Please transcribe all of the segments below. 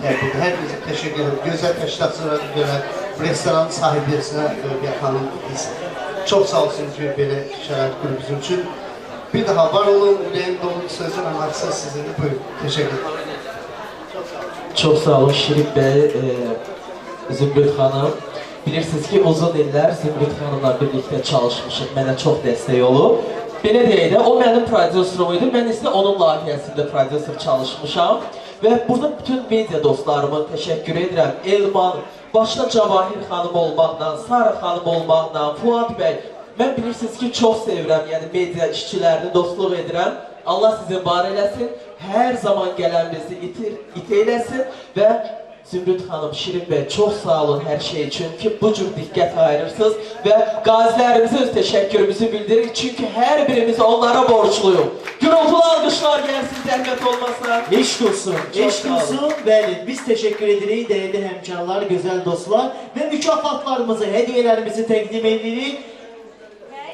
təbrik. Hər birisi təşəkkür ederim. Gözəl təşkilatçılara görə restoran sahibiyyəsinə Örbiyə xanım biz çox sağ olsunuz ki, belə şərait qurub bizim üçün. Bir daha var olun, ürəyim dolu sözün anlatsın sizinle. Buyurun, teşekkür ederim. Çok sağ olun Şirip Bey, Zümrüt Hanım. Bilirsiniz ki uzun iller Zümrüt Hanımla birlikte çalışmışım. Mənə çox dəstək olub. Belə deyək də, o mənim prodüserim idi. Mən isə onun layihəsində prodüser çalışmışam. Və burada bütün media dostlarıma təşəkkür edirəm. Elman, başda Cavahir xanım olmaqla, Sara xanım olmaqla, Fuad bəy. Mən bilirsiniz ki, çox sevirəm, yəni media işçilərini dostluq edirəm. Allah sizin var eləsin, hər zaman gələnimizi iteyləsin və Zümrüt xanım, Şirin bəy, çox sağ olun hər şey üçün ki, bu cür diqqət ayırırsınız və qazilərimizə öz təşəkkürümüzü bildiririk, çünki hər birimiz onlara borçluyum. Gürültülü alqışlar gəlsin, zəhmət olmasa. Eşq olsun, eşq olsun. Bəli, biz təşəkkür edirik, dəyərli həmkarlar, gözəl dostlar və mükafatlarımızı, hədiyyələrimizi təqdim edirik.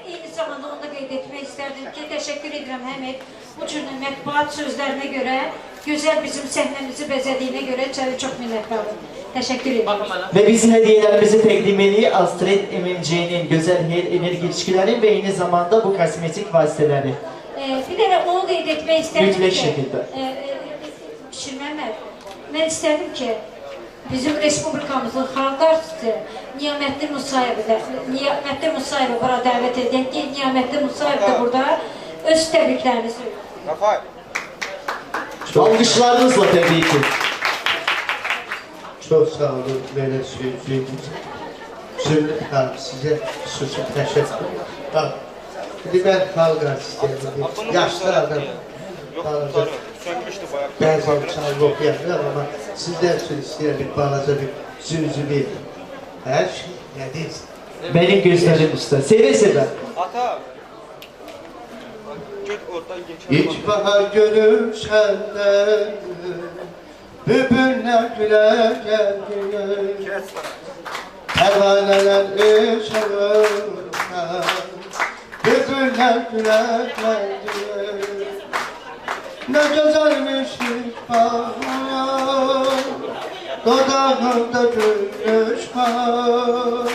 Eyni zamanda onu da qeyd etmək istərdim ki, təşəkkür edirəm Həmid. Bu cür mətbuat sözlərinə görə, gözəl bizim səhnəmizi bəzədiyinə görə çox minnətdarım. Təşəkkür edirəm. Və biz hədiyyələrimizi təqdim edirik Astrid MMC-nin gözəl enerji içkiləri və eyni zamanda bu kosmetik vasitələri. Bir də onu qeyd etmək istərdim ki, mütləq şəkildə. Şirməmət, mən istərdim ki, bizim Respublikamızın xalq artisti Niyamətli Musayev bura dəvət edək ki, Niyamətli Musayev də burada öz təbriklərini söyləyir. Alqışlarınızla təbii ki. Çok sağ olun, böyle söylediğiniz. Zümrüt Hanım, size xüsusi təşəkkür. Bak, şimdi ben xalq artistiyim, yaşlı adam. Bəzən çalgı oxuyamıram, amma sizdən üçün istəyirəm bir balaca bir zümzümü. Hər şey nədir? Benim gözlerim üstə, sevə-sevə. Ata! Göt oradan geçer. İlk bahar görür senden, bülbüller gülerken, pervaneler ışığında, bülbüller gülerken. Ne güzelmiş ilk bahar, dudağımda gülmüş kar,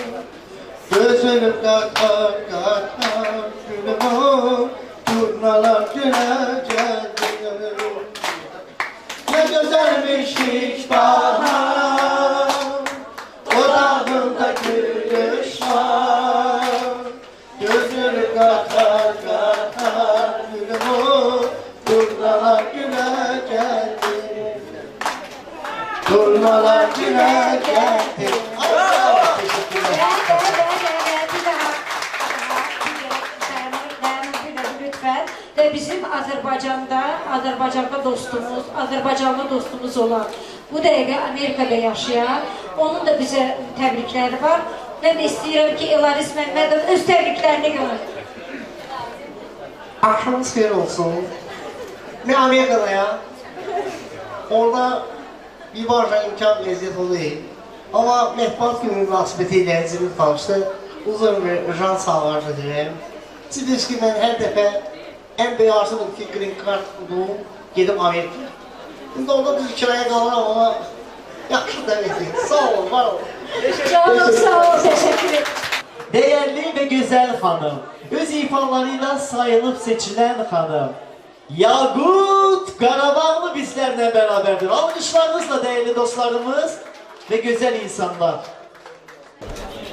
gözünü katar katar gülüm o, turnalar gülecek. Ne güzelmiş ilk bahar, dudağımda gülmüş kar, gözünü katar katar gülüm o, turnalar gülecek. Turnalar gülecek. Ve bizim Azərbaycanda dostumuz, Azərbaycanlı dostumuz olan, bu dəqiqə Amerikada yaşayan, onun da bizə təbrikləri var. Mən də istəyirəm ki, Elaris Məmmədov öz təbriklərini göndərir. Akşamınız xeyir olsun. Ben Amerika'dayım. Orada bir varca imkan vəziyyət oluyor. Ama mətbuat günü münasibətilə Zümrüt tanışdı. Uzun bir jan sağlarca deyəm. Siz bilirsiniz ki, ben her dəfə en böyük arzum ki, green card buldum, gedim Amerika'ya. Şimdi orada düz kiraya kalıram ama yaxşı da verin. Sağ olun, var olun. Canım sağ ol, teşekkür ederim. Değerli ve güzel hanım, öz ifalarıyla sayılıp seçilen hanım, Yaqut Qarabağlı bizlerle beraberdir. Alkışlarınızla değerli dostlarımız ve güzel insanlar.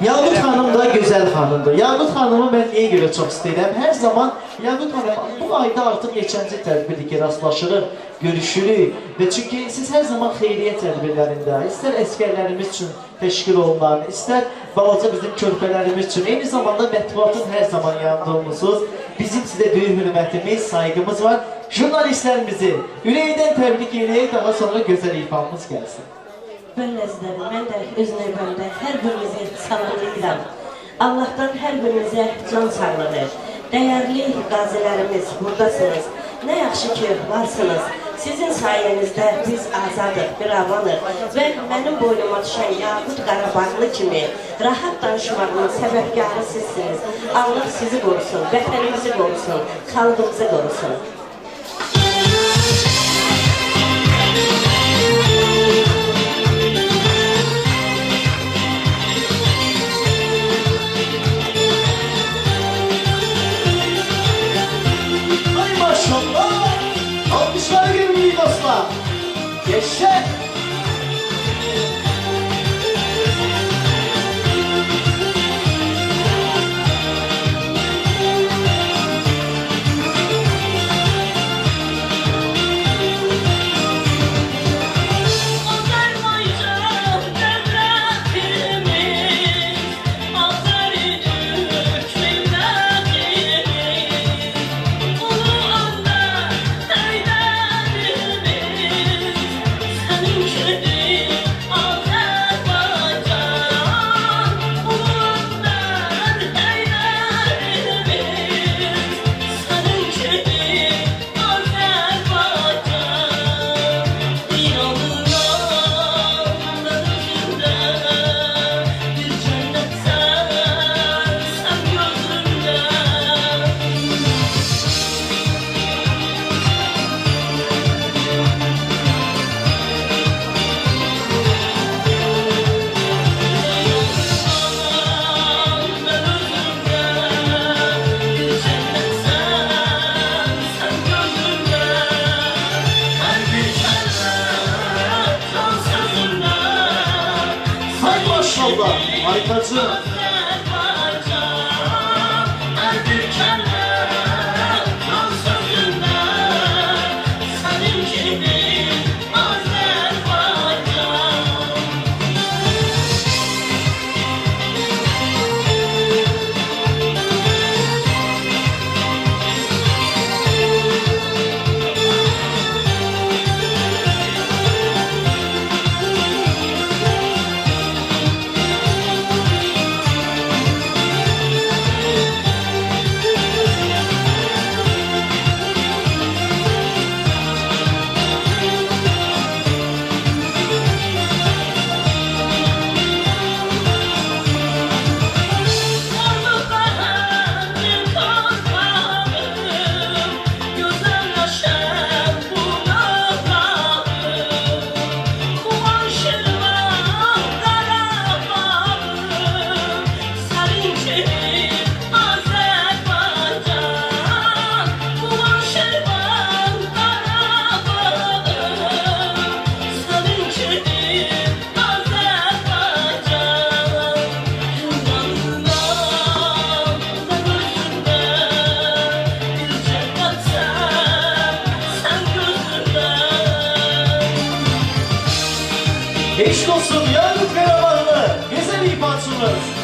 Yaqut hanım da güzel hanımdır. Yaqut hanımı ben niye göre çok istəyirəm? Her zaman Yaqut hanım bu ayda artık geçenci tədbirdir ki, rastlaşırıq, görüşürük. Ve çünkü siz her zaman xeyriyyə tədbirlərində, ister əsgərlərimiz üçün təşkil olunan, ister balaca bizim körpələrimiz üçün, eyni zamanda mətbuatın her zaman yanında olmuşsunuz. Bizim size büyük hürmetimiz, saygımız var. Jurnalistlərimizi ürəkdən təbrik edək, daha sonra gözəl ifamız gəlsin. Mən əzizlərim, mən də öz növbəmdə hər birinizi salamlayıram. Allah'tan hər birinizə can sağlığı. Dəyərli qazilərimiz, buradasınız. Nə yaxşı ki, varsınız. Sizin sayənizdə biz azadıq, biravanıq və mənim boynuma düşən Yaqut Qarabağlı kimi rahat danışmağımın səbəbkarı sizsiniz. Allah sizi qorusun, vətənimizi qorusun, xalqımızı qorusun. Harikasın. Eş dostum Yakup Karabağlı, güzel ifansınız.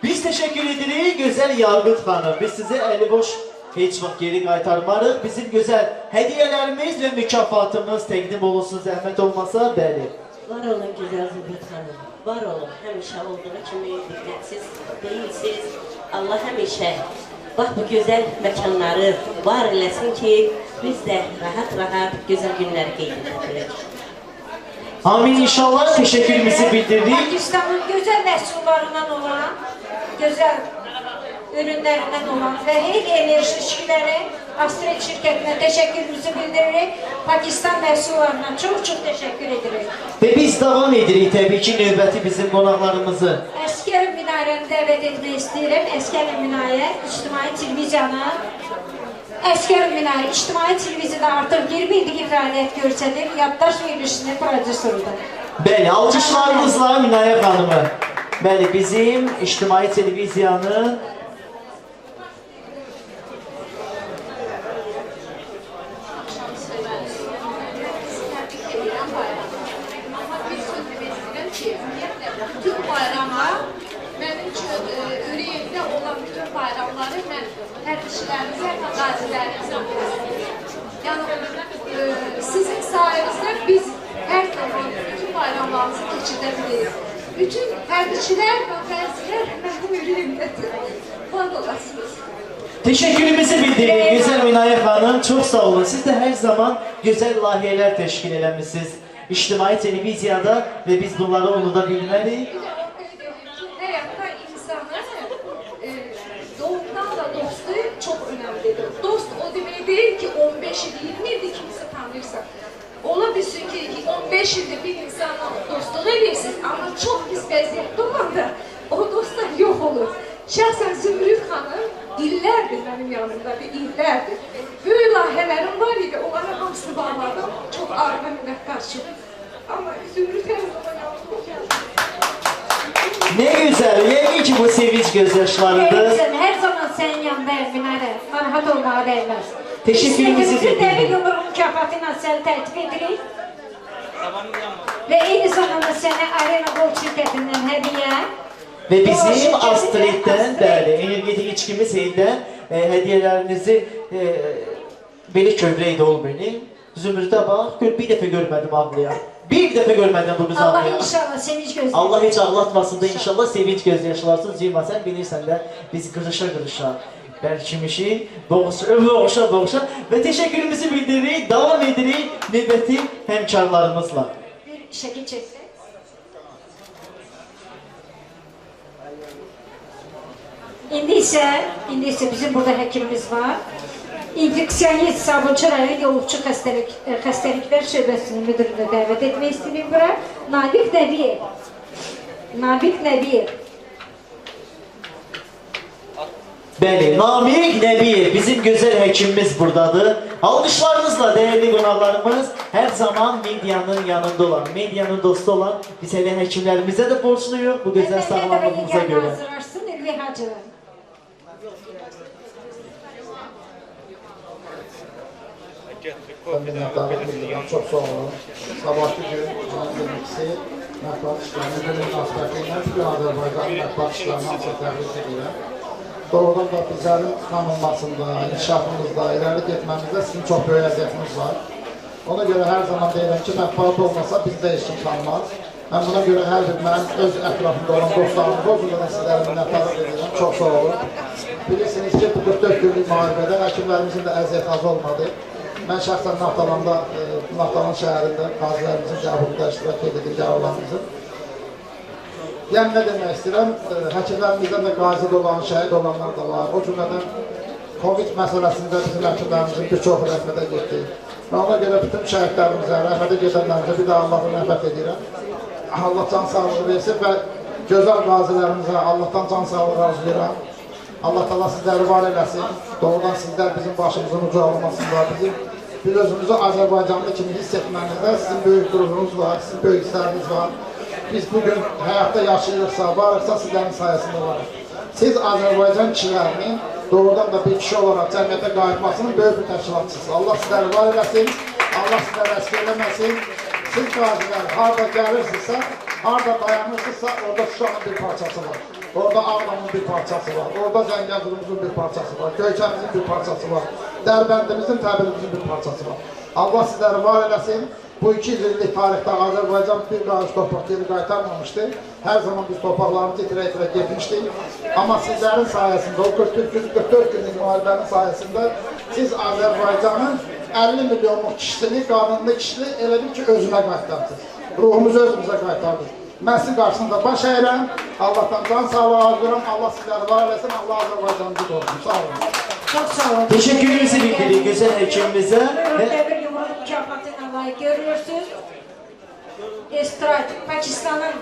Biz teşekkür ederiz güzel Yargıt Hanım. Biz size eli boş hiç vakit geri qaytarmarıq. Bizim güzel hediyelerimiz ve mükafatımız təqdim olunsun, zəhmət olmasa bəli. Var olun güzel Zümrüt Hanım. Var olun. Həmişə olduğu kimi diqqətsiz değilsiz. Allah həmişə bak bu güzel mekanları var eləsin ki biz de rahat güzel günler qeyd edirik. Amin inşallah, teşekkürümüzü bildirdik. Pakistan'ın güzel məhsullarından olan, güzel ürünlerinden olan ve Heyli Enerji Astrid şirketine teşekkürümüzü bildiririk. Pakistan məhsullarına çok teşekkür ederiz. Ve biz devam edirik tabii ki növbəti bizim qonaqlarımızı. Əskər Minayəni dəvət etmək istəyirəm. Əskər Minayə İctimai Televiziyanı. Əskər Minayə İctimai Televiziyada artıq 20 ildir ki fəaliyyət göstərir. Yaddaş verilişinin prodüsörüdür. Bəli, alkışlarınızla Minayə xanımı. Bəli, bizim İctimai Televiziyanın hərbçilərimizə, qazilərimizə. Yəni, sizin sayənizdə biz hər zaman bütün bayramlarımızı keçirdə bilirik. Bütün hərbiçilər və qəzilər mənim ürəyimdədir. Var olasınız. Teşekkürümüzü bildirin Güzel Minaye Hanım. Çok sağ olun. Siz de her zaman güzel layihələr teşkil eləmişsiniz. İctimai televiziyada ve biz bunları unuda bilmeliyiz. Bir də o qeyd edir ki, həyatda insanın doğumdan da dostu çox önəmlidir. Dost o demək deyil ki, 15 il, 20 ildir kimisi tanıyırsa. Ola bilsin ki, 15 ildir bir insanla dostluq edirsiniz, amma çox pis vəziyyətdə olanda o dostlar yox olur. Şəxsən Zümrüt xanım illərdir mənim yanımdadır, illərdir. Böyük layihələrim var idi, onlara hamısını bağladım. Çox ağır və minnətdaşım. Amma Zümrüt hər zaman yanımda gəldi. Ne güzel. Yemin ki bu sevinç gözyaşlarıdır. Her zaman senin yanındayım Minare. Narahat olmağa değmez. Teşekkürümüzü Biz de bildirin. bir yumruk mükafatıyla seni tertip edirik. Ve aynı zamanda seni Arena Gold şirketinden hediye. Ve bizim Astrid'den, bəli, energetik içkimiz Hey'den hediyelerinizi belə kövrəydə olmayın. Zümrüt'e bak, bir dəfə görmədim ağlayan. Bir dəfə görmədim bu kız Allah ağlayan. inşallah sevinç gözlerim. Allah hiç ağlatmasın da inşallah sevinç gözyaşlarsın. Zeyma sen bilirsən də biz qırışa bərkimişik, boğuşa ve teşekkürümüzü bildiririk, devam edirik növbəti həmkarlarımızla. Bir şekil çekti. İndi ise bizim burada hekimimiz var. İnfeksiyonist Sabunçu rayon yolcu xəstəliklər şöbəsinin müdürünü dəvət etmək istəyirəm bura. Nabik Nəbiyev. Nabik Nəbiyev. Bəli, Namik Nəbiyev, bizim gözəl həkimimiz buradadır. Alqışlarınızla değerli qonaqlarımız hər zaman medianın yanında olan, medianın dostu olan biz hələ həkimlərimizə də borçluyuq bu gözəl sağlamlığımıza görə. Hazırlarsın Ülvi Hacılar. Çok sağ olun. Sabahki gün cənabimizsi mətbuat işlərinin belə münasibəti ilə bütün Azərbaycan mətbuat işlərini hamısı təbrik edirəm. Doğrudan da bizlərin tanınmasında, inkişafımızda, iləri getməmizdə sizin çox böyük əziyyətiniz var. Ona görə hər zaman deyirəm ki, mətbuat olmasa biz də heç kim tanımaz. Mən buna görə hər bir mənim öz ətrafımda olan dostlarımız olsun da sizlərə minnətdarlıq edirəm. Çox sağ olun. Bilirsiniz ki, bu 44 günlük müharibədə həkimlərimizin də əziyyəti az olmadı. Mən şəxsən Naftalan şəhərində qazilərimizin qəbulunda iştirak edirdim, qəbullarımızın. Yəni, nə demək istəyirəm, həkimlərimizdən də qazid olan, şəhid olanlar da var. O cümlədən Covid məsələsində bizim həkimlərimizin bir çox rəhmətə getdi. Və ona görə bütün şəhidlərimizə, rəhmətə gedənlərimizə bir də Allah'ın rəhmət edirəm. Allah can sağlığı versin və gözəl qazilərimizə Allah'tan can sağlığı arzulayıram. Allah Allah sizləri var eləsin. Doğrudan sizlər bizim başımızın ucu olmasında, bizim bir özümüzü Azərbaycanlı kimi hiss etmənizdə sizin böyük qürurunuz var, sizin böyük hissləriniz var. Biz bugün həyatda yaşayırıqsa, varıqsa sizlərin sayəsində varıq. Siz Azərbaycan kişilərinin doğrudan da bir kişi olaraq cəmiyyətə qayıtmasının böyük bir təşkilatçısınız. Allah sizləri var eləsin, Allah sizləri əsk eləməsin. Siz qazilər harada gəlirsinizsə, harada dayanırsınızsa, orada Şuşanın bir parçası var. Orada Ağlamın bir parçası var, orada Zəngəzurumuzun bir parçası var, Göyçəmizin bir parçası var, Dərbəndimizin, Təbrizimizin bir parçası var. Allah sizləri var eləsin. Bu 200 illik tarixdə Azərbaycan bir qarış torpaq geri qaytarmamışdı. Hər zaman biz torpaqlarımızı itirə-itirə getmişdik. Amma sizlərin sayəsində, o 44 günlük müharibənin sayəsində siz Azərbaycanın 50 milyonluq kişisini, qanunlu kişini elə bil ki, özünə qaytardınız. Ruhumuzu özümüzə qaytardınız. Mən sizin qarşısında baş əyirəm. Allah'tan can sağlığı arzulayıram. Allah sizləri var eləsin. Allah Azərbaycanımızı qorusun. Sağ olun. Çok sağ olun. Teşekkürümüzü bildirik güzel həkimimizə. Bir yumruk mükafatıyla layık görüyorsunuz. Pakistan'ın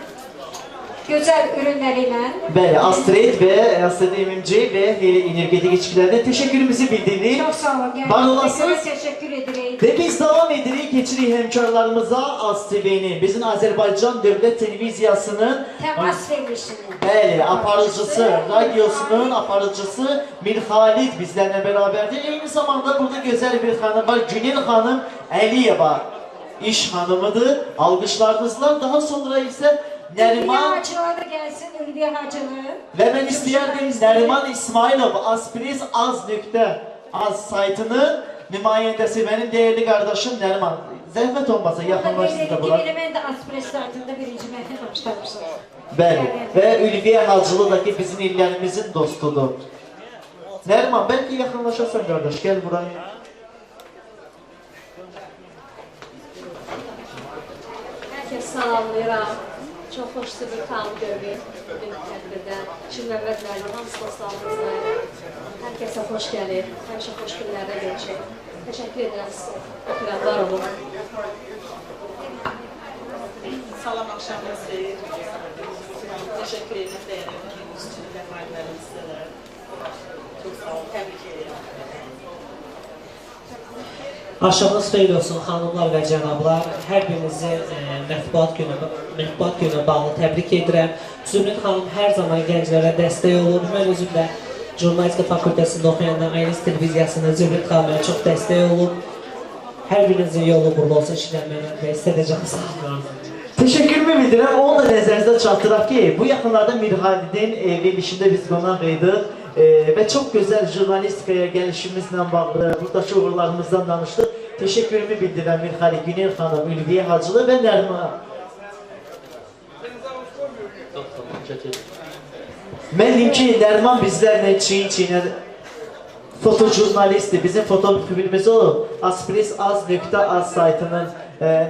güzel ürünleriyle. Bəli, Astrid ve Astrid Emimci ve energetik içkilərdə teşekkürümüzü bildiririk. Çok sağ olun. Var olasınız. Teşekkür ederim. Ve biz devam edirik, geçirik hemkarlarımıza ASTV'nin, bizim Azerbaycan Devlet Televiziyasının Temas vermişsiniz. bəli, aparıcısı, radyosunun aparıcısı Mirxalit bizlərlə beraberdir. Eyni zamanda burada güzel bir hanım var, Günel Hanım Əliyeva iş hanımıdır. Alqışlarınızla daha sonra ise Nəriman Hacılar da gelsin, Ülviye Hacılı. ve ben istəyərdim Nəriman İsmailov aspris.az saytının nümayəndəsi benim değerli kardeşim Nəriman. Zəhmət olmasa yaxınlaşsın da bura. Ben de Aspres saytında birinci məhəl başlamışım. Bəli. Və Ülviyə Hacılı da ki bizim illərimizin dostudur. Nəriman belki yaxınlaşasan kardeş, gel buraya. Herkes salamlayıram. Çox xoşdur bir tam görürük bugün tədbirdə. Şimməməd müəllim, hamısı dostlarımızla. Hər kəsə xoş gəlir. Həmişə xoş günlərdə görüşək. Təşəkkür edirəm sizə. Öpürəm, var olun. Salam, axşamınız xeyir. Təşəkkür edirəm dəyərli üçün rəhmətləriniz sizlərə. Çox sağ olun, təbrik edirəm. Axşamınız xeyir olsun xanımlar və cənablar. Hər birinizi mətbuat günü bağlı təbrik edirəm. Zümrüt xanım hər zaman gənclərə dəstək olur. Mən özüm də Jurnalistika Fakültəsində oxuyanda Aynes televiziyasında Zümrüt xanım'a çox dəstək olub. Hər birinizin yolu uğurlu olsun. İşlənməyən və istədəcəm sağ olun. Teşekkürümü bildirəm. Onu da nəzərinizdə çatdıraq ki, bu yaxınlarda Mirhalidin verilişində biz qonaq idik. Ve çok güzel jurnalistikaya gelişimizle bağlı, buradaki uğurlarımızdan danıştık. Teşekkürümü bildirəm Mirhali Günel Hanım, Ülviyə Hacılı ve Nərman. Mən deyim ki, Nərman bizlərlə çiyin-çiyinə fotojurnalisti, bizim fotoğrafimiz olub. aspris.az saytının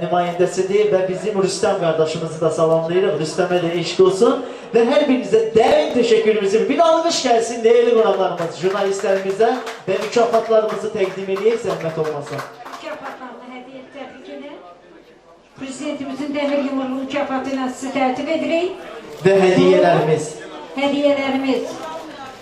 nümayəndəsidir və bizim Rüstəm qardaşımızı da salamlayırıq. Rüstəmə də eşq olsun. Və hər birinizə dərin teşekkürümüzü bir almış gəlsin değerli qonaqlarımız, jurnalistlərimizə və mükafatlarımızı təqdim edək, zəhmət olmasın. Mükafatlarını hediye təbrik edir. Prezidentimizin demir yumurlu mükafatıyla sizi tərtib edirik. Və hədiyələrimiz. Hediyelerimiz.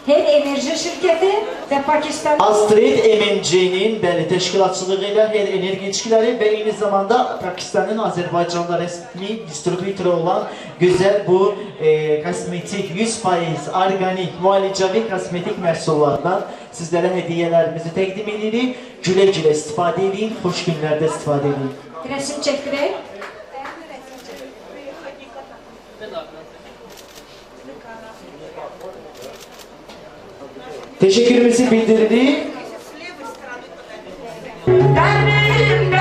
Her enerji şirketi ve Pakistan Astrid MMC'nin bəli təşkilatçılığı ilə Her Enerji İlişkiləri və eyni zamanda Pakistanın Azərbaycanda rəsmi distribütörü olan güzel bu kosmetik 100% organik müalicəvi kosmetik məhsullardan sizlərə hədiyələrimizi təqdim edirik. Gülə-gülə istifadə edin, xoş günlərdə istifadə edin. resim çektireyim. Teşekkürümüzü bildirdik. Derdim,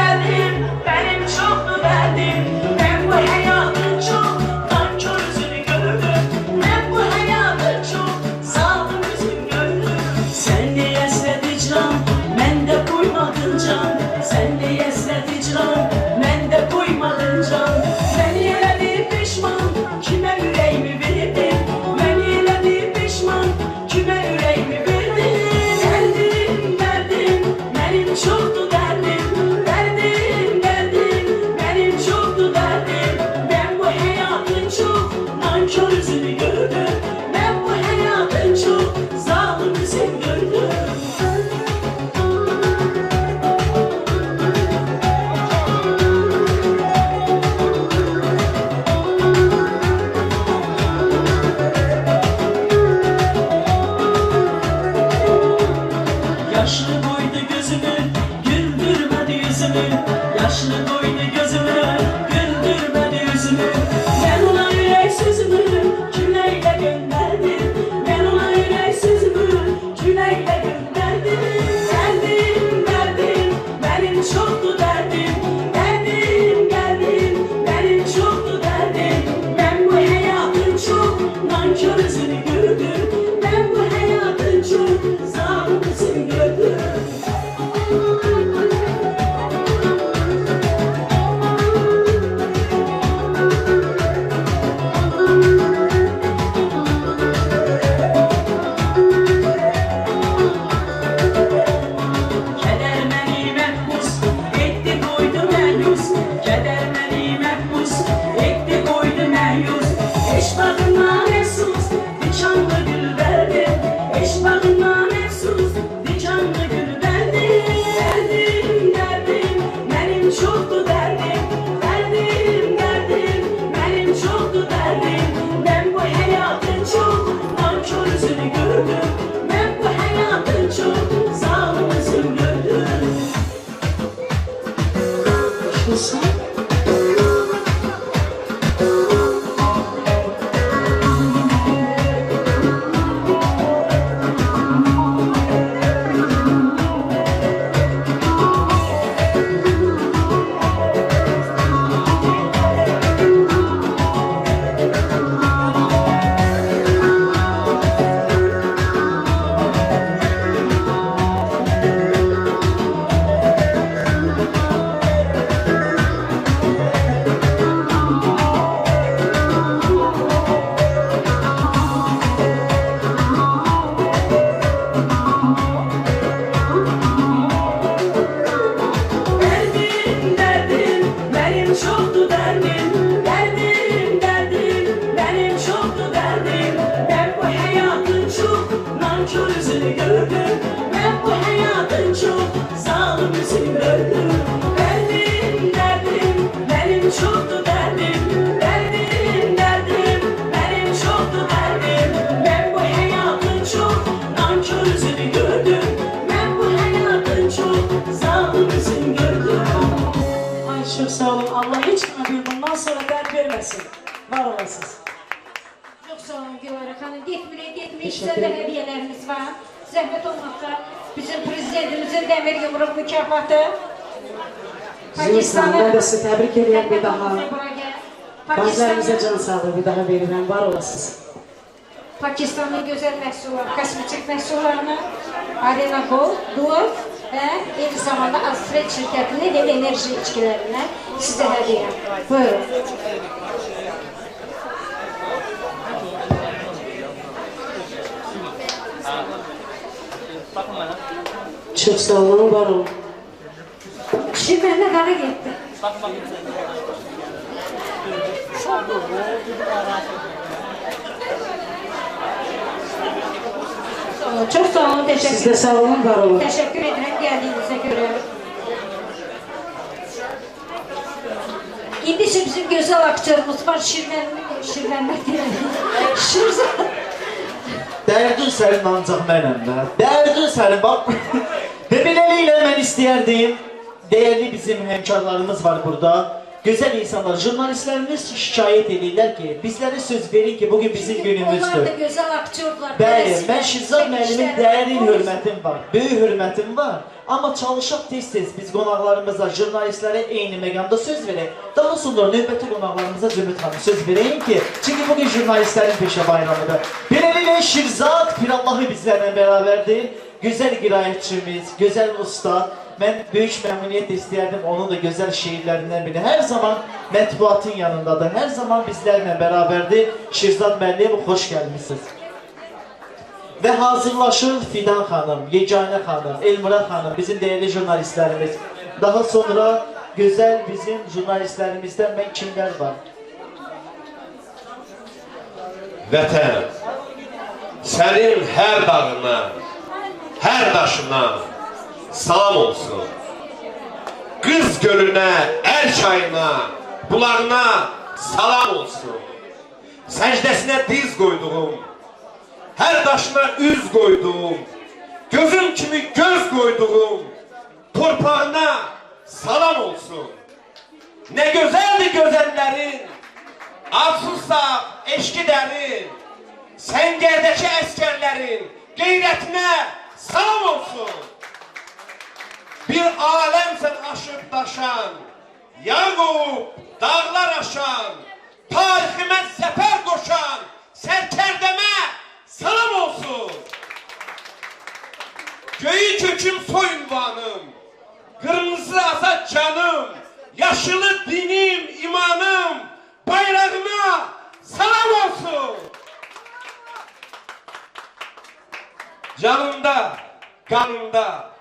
benim çoktu derdim. Ben bu hayatın çok nankör yüzünü gördüm. Ben bu hayatın çok zalim yüzünü gördüm. Sen de esnedi can, ben de koymadın can. Sen de esnedi can, ben de koymadın can. Ben yine pişman, kime yüreğimi verdim. Ben yine pişman, kime yüreğimi verdim. Çoktu derdim, benim çoktu derdim. Ben bu hayatın çok nankör yüzünü gördüm. Ben bu hayatın çok zalim yüzünü gördüm. Yaşlı boydu gözümü, güldürmedi yüzümü. Yaşlı boydu gözümü, güldürmedi yüzümü. Ben ona yürek sözümü, küleyle gönderdim. Ben ona yürek sözümü, küleyle gönderdim. Derdim, benim çoktu derdim. Derdim, benim çoktu derdim. Ben bu hayatın çok nankör yüzünü gördüm. Ben bu hayatın çok zalim yüzünü gördüm. bana bir bundan sonra dert vermesin. Var olasınız. Çok sağ olun Gülara Hanım. Getmirik. Size de hediyelerimiz var. Zəhmət olmazsa bizim prezidentimizin demir yumruq mükafatı. Zülüstan, ben de sizi tebrik ediyorum bir daha. Bazılarımıza can sağlığı bir daha verirəm. Var olasınız. Pakistanın gözəl məhsulları, kosmetik məhsullarını Arena Gold, Dove və eyni zamanda Astrid şirkətinin ev enerji içkilərindən sizə hədiyyə. Buyurun. Çok sağ olun, var olun. Pişirməyinə qara getdi. Çok sağ olun, teşekkür ederim. Siz de sağ olun, var olun. Teşekkür ederim geldiğinize göre. İndi bizim güzel aktörümüz var, Şirvənmət deyil. Şirzat. Dərdin sənin ancaq mənəm də. Dərdin sənin, bax. Və beləliklə mən istəyərdim, değerli bizim hemkarlarımız var burada. Güzel insanlar, jurnalistlerimiz şikayet edirlər ki, bizlere söz verin ki, bugün bizim günümüzdür. Onlar da güzel aktörler. Bəli, mən Şirzad müəllimin dərin hörmətim var, böyük hörmətim var. Amma çalışaq tez-tez biz qonaqlarımıza, jurnalistlərə eyni məqamda söz verək. Daha sonra növbəti qonaqlarımıza Zümrüt xanım söz verəyim ki, çünki bugün jurnalistlərin peşə bayramıdır. Beləliklə Şirzad Pirallahı bizlərlə bərabərdir. Güzel qiraətçimiz, güzel usta. Ben büyük məmnuniyyət istəyərdim onun da güzel şiirlərindən biri. Her zaman mətbuatın yanındadır, her zaman bizlərlə bərabərdir. Şirzad müəllim, xoş gəlmişsiniz. Ve hazırlaşır Fidan xanım, Yeganə xanım, Elmurad xanım, bizim değerli jurnalistlərimiz. Daha sonra güzel bizim jurnalistlərimizdən mən kimlər var? Vətən, sənin hər dağına, hər daşına salam olsun. Qız gölünə, Əl çayına, bulağına salam olsun. Səcdəsinə diz qoyduğum, hər daşına üz qoyduğum, gözüm kimi göz qoyduğum torpağına salam olsun. Nə gözəldir gözəllərin, arsızsa eşki dərin, səngərdəki əskərlərin qeyrətinə salam olsun. Bir aləmsən aşıb daşan, Yaqub dağlar aşan, tariximə zəfər qoşan, sərkərdəmə salam olsun. Göyü köküm soyunvanım, qırmızı azad canım, yaşılı dinim, imanım, bayrağıma salam olsun. Canımda, qanımda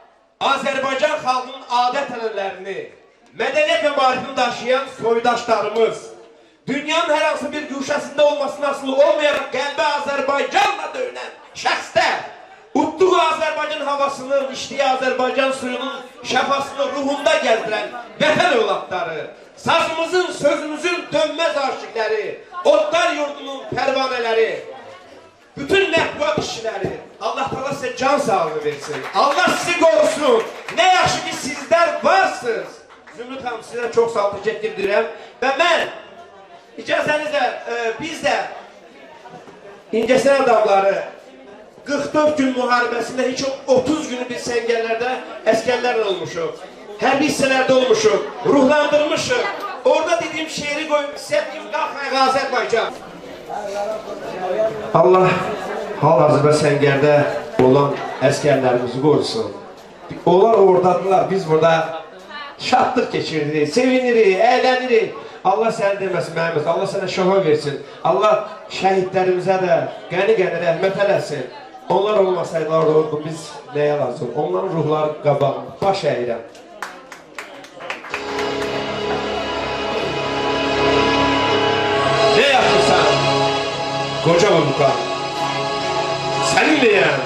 Azərbaycan xalqının adət-ənənələrini, mədəniyyət və maarifini daşıyan soydaşlarımız, dünyanın hər hansı bir güşəsində olmasına asılı olmayaraq qəlbə Azərbaycanla döyünən şəxslər, utduğu Azərbaycan havasının, içdiyi Azərbaycan suyunun şəfasını ruhunda gəzdirən vətən övladları, sazımızın, sözümüzün dönməz aşıqləri, otlar yurdunun pərvanələri, bütün mətbuat işçiləri, Allah Teala size can sağlığı versin. Allah sizi korusun. Ne yaxşı ki sizler varsınız. Zümrüt Hanım size çok sağ ol, teşekkür ederim. Ve ben icazənizlə biz de İncəsənət adamları 44 gün müharibəsində heç 30 günü biz səngərlərdə əskərlərlə olmuşuq. Hərbi hissələrdə olmuşuq. Ruhlandırmışıq. Orada dediğim şiiri koyup size diyeyim qalxmayaq Azərbaycan. Allah hal-hazırda səngərdə olan əskərlərimizi qorusun. Onlar oradadılar, biz burada şadlıq keçiririk, sevinirik, əylənirik. Allah səni deməsin, Məhəmməd, Allah sənə şəfa versin. Allah şəhidlərimizə də qəni-qəni rəhmət eləsin. Onlar olmasaydılar orada biz nəyə lazım? Onların ruhları qabaq, baş əyirəm. Ne yapırsan? Koca Volkan. Seninleyim.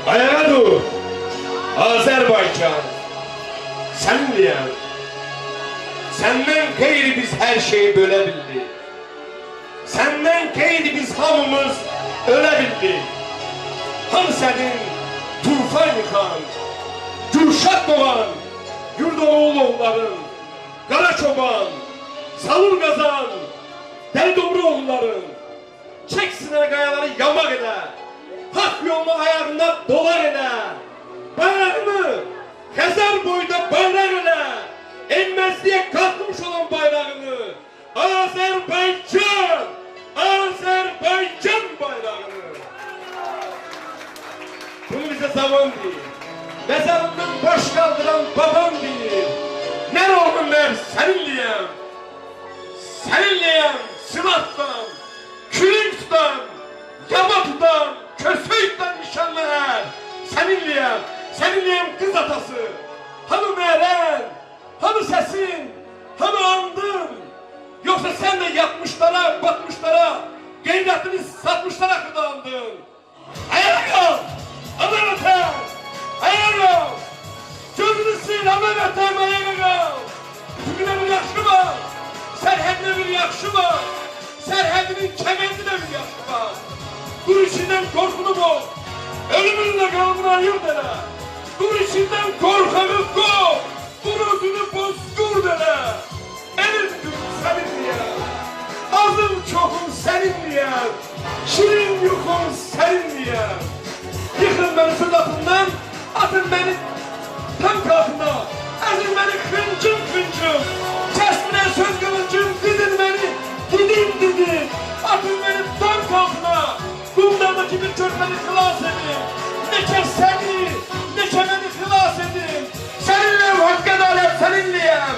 Ayağa dur. Azerbaycan. Seninleyim. Senden gayri biz her şeyi bölebildik. Senden gayri biz hamımız ölebildik. Hani senin tufan yıkan, Gülşat doğan, Yurdoğlu oğulların, Kara Çoban, Savur qazan, dəli doğru oğulların, çək sinə qayaları yamaq elə, haqq yolunu ayağına dolar elə, bayrağını Xəzər boyda bayraq elə, enməzliyə qalxmış olan bayrağını, Azərbaycan, Azərbaycan bayrağını. Bunu bizə zaman deyir, məzarından boş qaldıran babam deyir, nə oğlum mən səninliyəm, səninliyəm, silah tutan, külük tutan, yama tutan, kösöy tutan nişanlı ər, səninliyəm qız atası, hanı mərən, hanı səsin, hanı andın, yoxsa sən də yatmışlara, batmışlara, qeyrətini satmışlara xırdandın. Ayağa qalk, ana vətən, ayağa qalk, gözünü sil, ana vətən, ayağa qalk. Bugünə bir yaxşı var, sərhədinə bir yaxşı var, sərhədinin kəməndinə bir yaxşı var. Dur içindən qorxunu boz, ölümünlə qalmına ayır dənə. Dur içindən qorxağı qov, dur özünü bozdur dənə. Elim gün səninliyəm, azım çoxum səninliyəm, şirin yuxum səninliyəm. Yıxın məni söz atından, atın məni tank altına, əzin məni xıncım, kəsminə söz qılıncım, didin məni, didim, atın məni tank altına, qumdardakı bir körpəni xilas edin, nekə səni, nekə məni xilas edin, səninliyəm, haqq ədalət səninliyəm,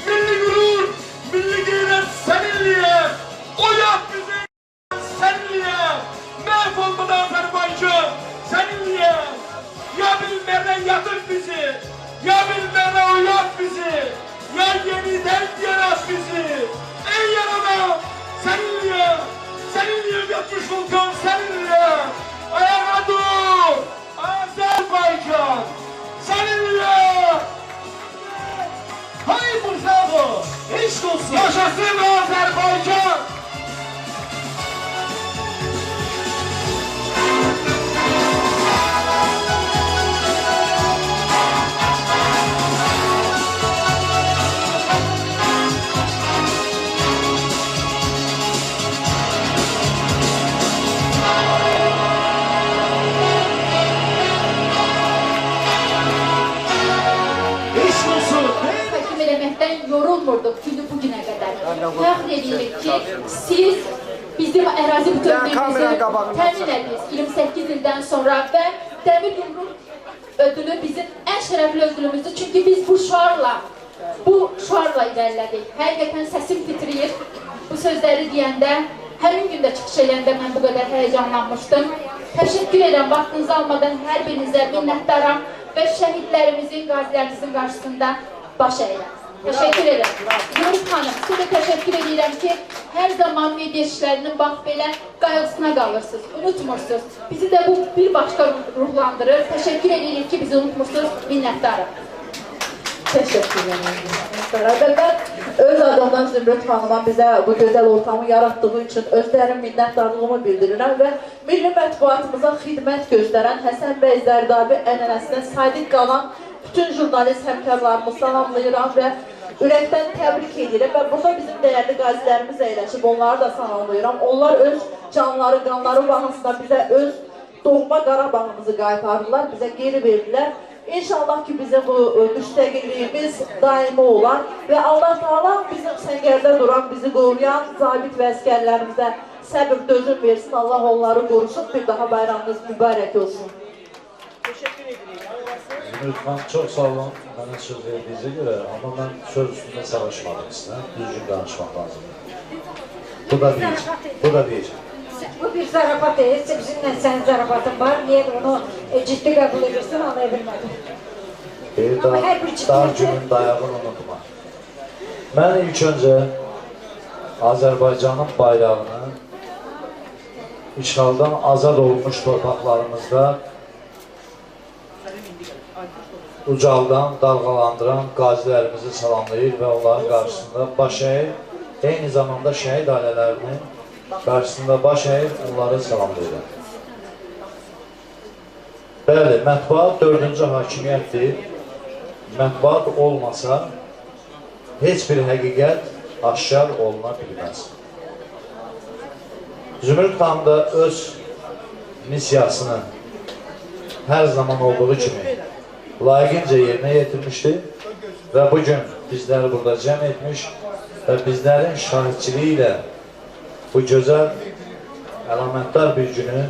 milli qürur, milli qeyrət səninliyəm, oyaq bizi səninliyəm, məhv olmadan Azərbaycan səninliyəm, ya bilmərdən yatır bizi, ya bilmərdən oyaq bizi, ya yenidən yarat bizi, ey yaradan səninliyəm, səninliyəm yatmış vulkan səninliyəm, ayağa dur, Azərbaycan səninliyəm. Hayır Bravo! Eşk olsun! Yaşasın Azerbaycan! Yorulmurduk günü bugüne kadar. Fəxr edirik ki, siz bizim ərazi bütünlüğümüzü təmin ediniz 28 ildən sonra və Dəmir Yumruq ödülü bizim ən şərəfli ödülümüzdür. Çünki biz bu şuarla ilerlədik. Həqiqətən səsim titriyir. Bu sözləri deyəndə, həmin gündə çıxış edəndə mən bu qədər həyəcanlanmışdım. Təşəkkür edirəm, vaxtınızı almadan hər birinizə minnətdaram və şəhidlərimizin, qazilərimizin qarşısında baş əyirəm. Teşekkür ederim. Yunus Hanım, size teşekkür ederim ki her zaman medya işlerinin bax belə qayğısına qalırsınız, unutmursunuz. Bizi de bu bir başka ruhlandırır. Teşekkür ederim ki bizi unutmursunuz. Minnətdarım. Teşekkür ederim. Beraber öz adamdan Zümrüt Hanım'a bize bu güzel ortamı yarattığı için özlərin minnətdarlığımı bildirirəm və milli mətbuatımıza xidmət göstərən Həsən bəy Zərdabi ənənəsinə sadiq qalan bütün jurnalist həmkarlarımı salamlayıram və ürəkdən təbrik edirəm və burada bizim dəyərli qazilərimiz əyləşib, onları da salamlayıram. Onlar öz canları, qanları bahasında bizə öz doğma Qarabağımızı qaytardılar, bizə geri verdilər. İnşallah ki bizim bu müstəqilliyimiz daimi olar və Allah Teala bizim səngərdə duran, bizi qoruyan zabit və əskərlərimizə səbir, dözüm versin. Allah onları qorusun. Bir daha bayramınız mübarək olsun. Teşekkür ederim. Lütfen çok sağ olun. Bana söz verdiğinize göre ama ben söz üstünde savaşmadım size. Düzgün danışmak lazım. Bu da değil. Bu bir zarafat değil. Bizimle senin zarafatın var. Niye onu ciddi kabul edirsin anlayabilmedim. Dar günün dayağını unutma. Ben ilk önce Azerbaycan'ın bayrağını işğaldan azad olmuş torpaqlarımızda ucaldan, dalgalandıran qazilərimizi salamlayır və onların qarşısında baş əyir, eyni zamanda şəhid ailələrinin qarşısında baş əyir, onları salamlayır. Bəli, mətbuat 4-cü hakimiyyətdir. Mətbuat olmasa heç bir həqiqət aşkar oluna bilməz. Zümrüd xanım da öz missiyasını hər zaman olduğu kimi layiqincə yerinə yetirmişdi və bugün bizləri burada cəm etmiş və bizlərin şahidçiliyi ilə bu gözəl əlamətdar bir günü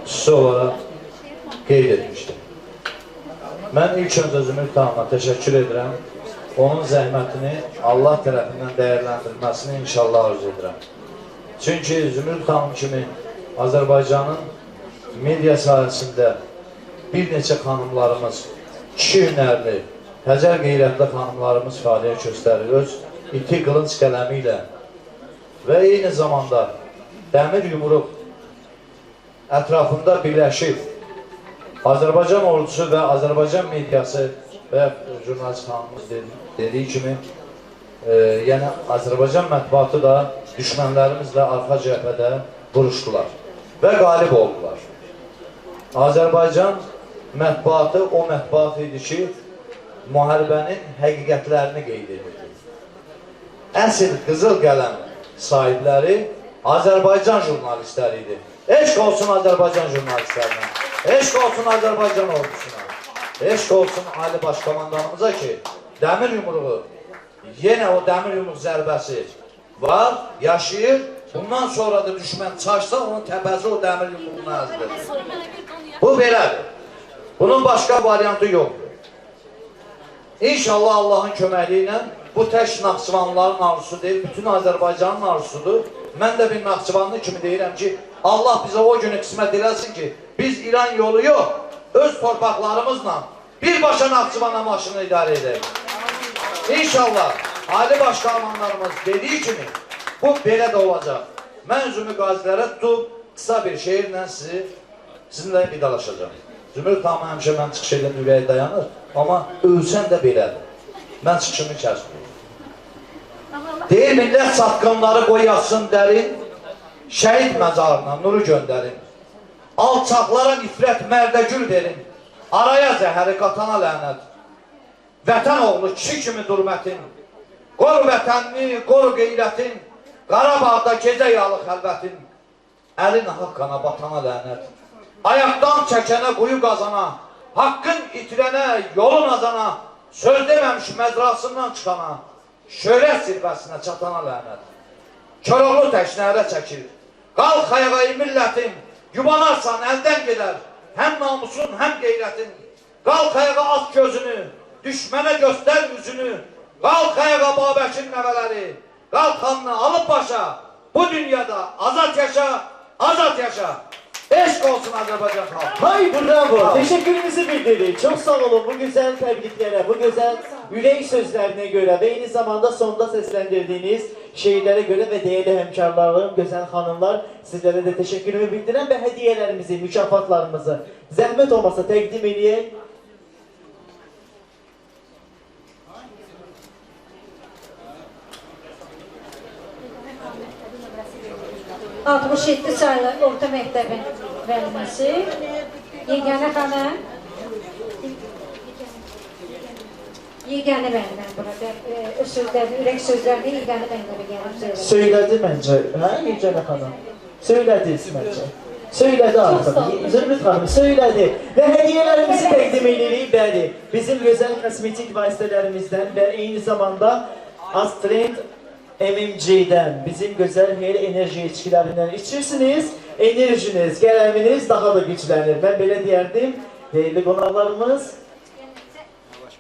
xüsusi olaraq qeyd etmişdir. Mən ilk öncə Zümrüd xanıma təşəkkür edirəm. Onun zəhmətini Allah tərəfindən dəyərləndirilməsini inşallah arzu edirəm. Çünki Zümrüd xanım kimi Azərbaycanın media sahəsində bir neçə xanımlarımız, kişi hünərli, həcər qeyrətli xanımlarımız fəaliyyət göstərir öz iti qılınc qələmi ilə və eyni zamanda dəmir yumruq ətrafında birləşib Azərbaycan ordusu və Azərbaycan mediası və jurnalist xanımız dediyi kimi yəni Azərbaycan mətbuatı da düşmənlərimizlə arxa cəbhədə vuruşdular və qalib oldular. Azərbaycan mətbuatı o mətbuat idi ki, müharibənin həqiqətlərini qeyd edirdi. Əsl qızıl qələm sahibləri Azərbaycan jurnalistləri idi. Eşq olsun Azərbaycan jurnalistlərinə, eşq olsun Azərbaycan ordusuna, eşq olsun Ali Başkomandanımıza ki, dəmir yumruğu, yenə o dəmir yumruq zərbəsi var, yaşayır. Bundan sonra da düşmən çaşsa, onun təbəzi o dəmir yumruğuna əzdir. Bu belədir. Bunun başqa variantı yoxdur. İnşallah Allahın köməkliyi ilə bu tək Naxçıvanlıların arzusu deyil, bütün Azərbaycanın arzusudur. Mən də bir Naxçıvanlı kimi deyirəm ki, Allah bizə o günü qismət eləsin ki, biz İran yolu yox, öz torpaqlarımızla birbaşa Naxçıvana maşını idarə edək. İnşallah Ali Başkomandanımız dediyi kimi bu belə də olacaq. Mən üzümü qazilərə tutub qısa bir şeirlə sizinlə vidalaşacağım. Zümrüd xanım həmişə mən çıxış edən ürəyi dayanır, amma ölsən də belədir. Mən çıxışımı kəsməyim. Deyir millət satqınları qoyasın dərin, şəhid məzarına nuru göndərin. Alçaqlara nifrət mərdəgül verin, araya zəhəri qatana lənət. Vətən oğlu kişi kimi durmətin, qoru vətənini, qoru qeyrətin, Qarabağda gecə yalı xəlvətin, əlin haqqana batana lənət. Ayaqdan çəkənə quyu qazana, haqqın itirənə, yolun azana, söz deməmiş məzrasından çıxana, şöhrət zirvəsinə çatana lənət. Koroğlu təşnərə çəkir, qalx ayağa millətin, yubanarsan əldən gedər, həm namusun, həm qeyrətin. Qalx ayağa at gözünü, düşmənə göstər üzünü, qalx ayağa Babəkin nəvələri, qalxanını alıb başa, bu dünyada azad yaşa, azad yaşa. Eşq olsun Azərbaycan xalqı. Hay bravo, təşəkkürümüzü bildiririk. Çox sağ olun bu gözəl təbriklərə, bu gözəl ürək sözlərinə görə və eyni zamanda sonda səsləndirdiyiniz şeirlərə görə və dəyərli həmkarlarım, gözəl xanımlar, sizlərə də təşəkkürümü bildirəm və hədiyyələrimizi, mükafatlarımızı zəhmət olmasa təqdim edək. 67 sayılı orta məktəbin müəlliməsi Yeganə xanım. Yeganə müəlliməm burada. Ürək sözlərini Yeganə müəllimə gəlib söylədi. Söylədi məncə, hə Yeganə xanım? Söylədiniz məncə. Söylədi artıq. Zümrüd xanım söylədi və hədiyyələrimizi təqdim edirik. Bəli, bizim gözəl kosmetik vasitələrimizdən və eyni zamanda Astrend MMC-dən bizim gözəl enerji içkilərindən içirsiniz, enerjiniz, qələminiz daha da güclənir. Mən belə deyərdim, deyirli qonaqlarımız.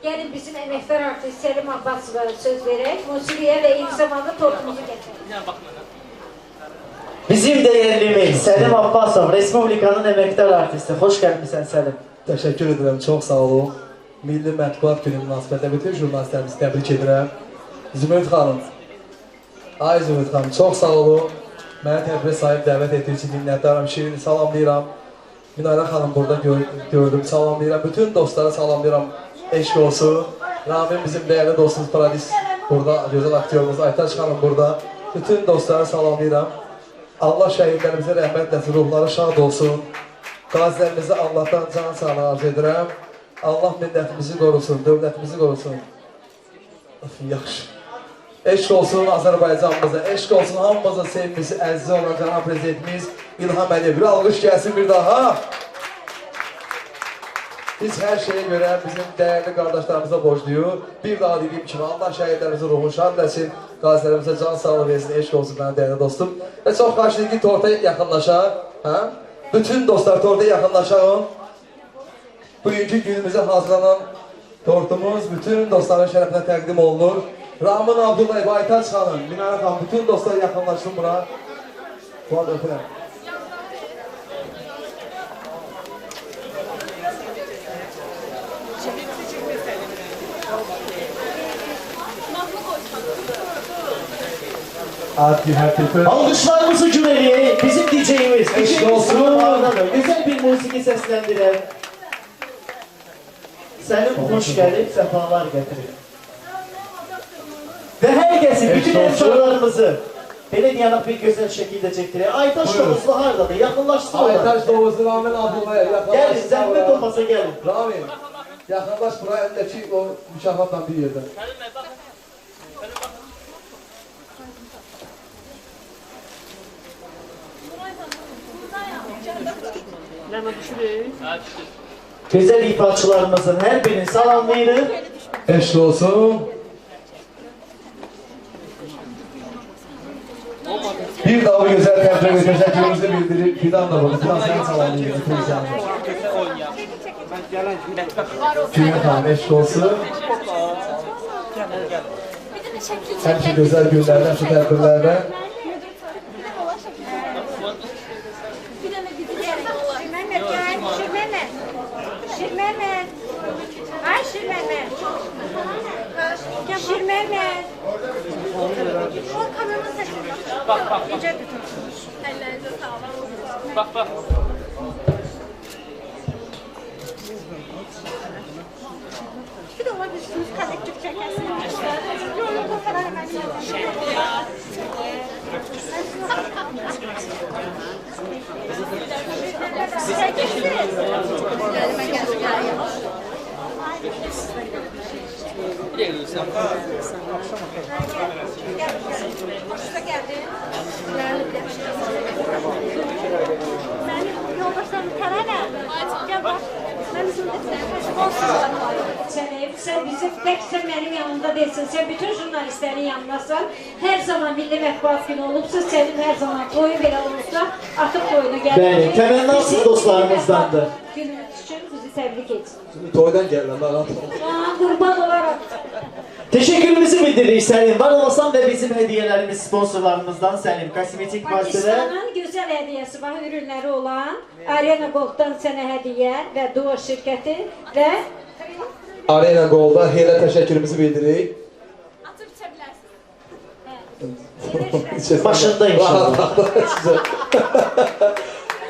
Gəlin bizim əməkdar artist Səlim Abbasova söz verək, musiqiyə və eyni zamanda tortumuzu gətirək. Bizim dəyərlimiz Səlim Abbasov, Respublikanın əməkdar artisti. Xoş gəlmişsən Səlim. Təşəkkür edirəm, çox sağ olun. Milli Mətbuat Günü münasibətlə bütün jurnalistlərimizi təbrik edirəm. Zümrüd xanım. Ay Zümrüd xanım, çox sağ olun. Mənə təbrikə sahib dəvət etdiyi üçün minnətdaram. Şirini salamlayıram. Minara xanım burada gördüm, salamlayıram. Bütün dostlara salamlayıram. Eşq olsun. Ramin bizim dəyərli dostumuz Paradis burada, gözəl aktyorumuz Aytaç xanım burada. Bütün dostlara salamlayıram. Allah şəhidlərimizə rəhmət eləsin, ruhları şad olsun. Qazilərimizə Allahdan can sağlığı arzu edirəm. Allah millətimizi qorusun, dövlətimizi qorusun. Yaxşı. Eşq olsun Azərbaycanımıza, eşq olsun hamımıza sevgisi, əzizi olan cənab prezidentimiz İlham Əliyev. Bir alqış gəlsin bir daha. Biz hər şeyə görə bizim dəyərli qardaşlarımıza borcluyuq. Bir daha dediyim kimi Allah şəhidlərimizin ruhunu şad eləsin, qazilərimizə can sağlığı versin, eşq olsun mənim dəyərli dostum. Və çox xahiş edir ki, torta yaxınlaşaq. Bütün dostlar torta yaxınlaşaq. Bugünkü günümüzə hazırlanan tortumuz bütün dostların şərəfinə təqdim olunur. Rahman Abdullayev, Aytaç xanım, Minara xanım, bütün dostlar yaxınlaşsın bura. Bu adı öpürəm. Alkışlarımızı cümleye bizim DJ'imiz eşlik olsun. Güzel bir musiki seslendiren. Senin hoş gelip sefalar getirin. Ve herkesi, bütün insanlarımızı belediyenin bir güzel şekilde çektirir. Aytaş Doğuzlu hardadır? Yakınlaşsın onlar. Aytaş Doğuzlu, Rahman Abdullayev yakınlaşsın. Gelin, zahmet olmasa gelin. Rahman, yakınlaş buraya elindeki o mükafatla bir yerden. Güzel ifaçılarımızın her birini salamlayırıq. Eşq olsun. Bir daha bu güzel tebrik ve teşekkürümüzü bildirip Fidan da bunu. Fidan sen salamlayın. Fidan Hanım eşq olsun. Hem şu güzel günlerden, şu tedbirlerden. Ellerinize sağlık. Bak. Bir de olabilirsiniz, kolektif çekersiniz. Yok, o kadar hemen Hoşça geldin. Benim yoldaşlarım Karana. Gel bak. Ben Sen bizim tek sen benim yanımda değilsin. Sen bütün jurnalistlerin yanındasın. Her zaman Milli Mətbuat Günü olubsa, senin her zaman toyu belə olursa, atıp toyuna geldik. Bəli, təmənnası dostlarımızdandır. Günümüz için bizi tebrik etsin. Toydan gəlirəm, rahat ol. Kurban olarak. Teşekkürümüzü bildiririk Selim. Var olasan ve bizim hediyelerimiz sponsorlarımızdan Selim. Kosmetik malzemeler. Pakistan'ın güzel hediyesi var, ürünleri olan Arena Gold'dan sənə hediye ve Duo şirketi ve Arena Gold'a hele teşekkürümüzü bildiririk. Atıp içebilirsiniz. Başında inşallah.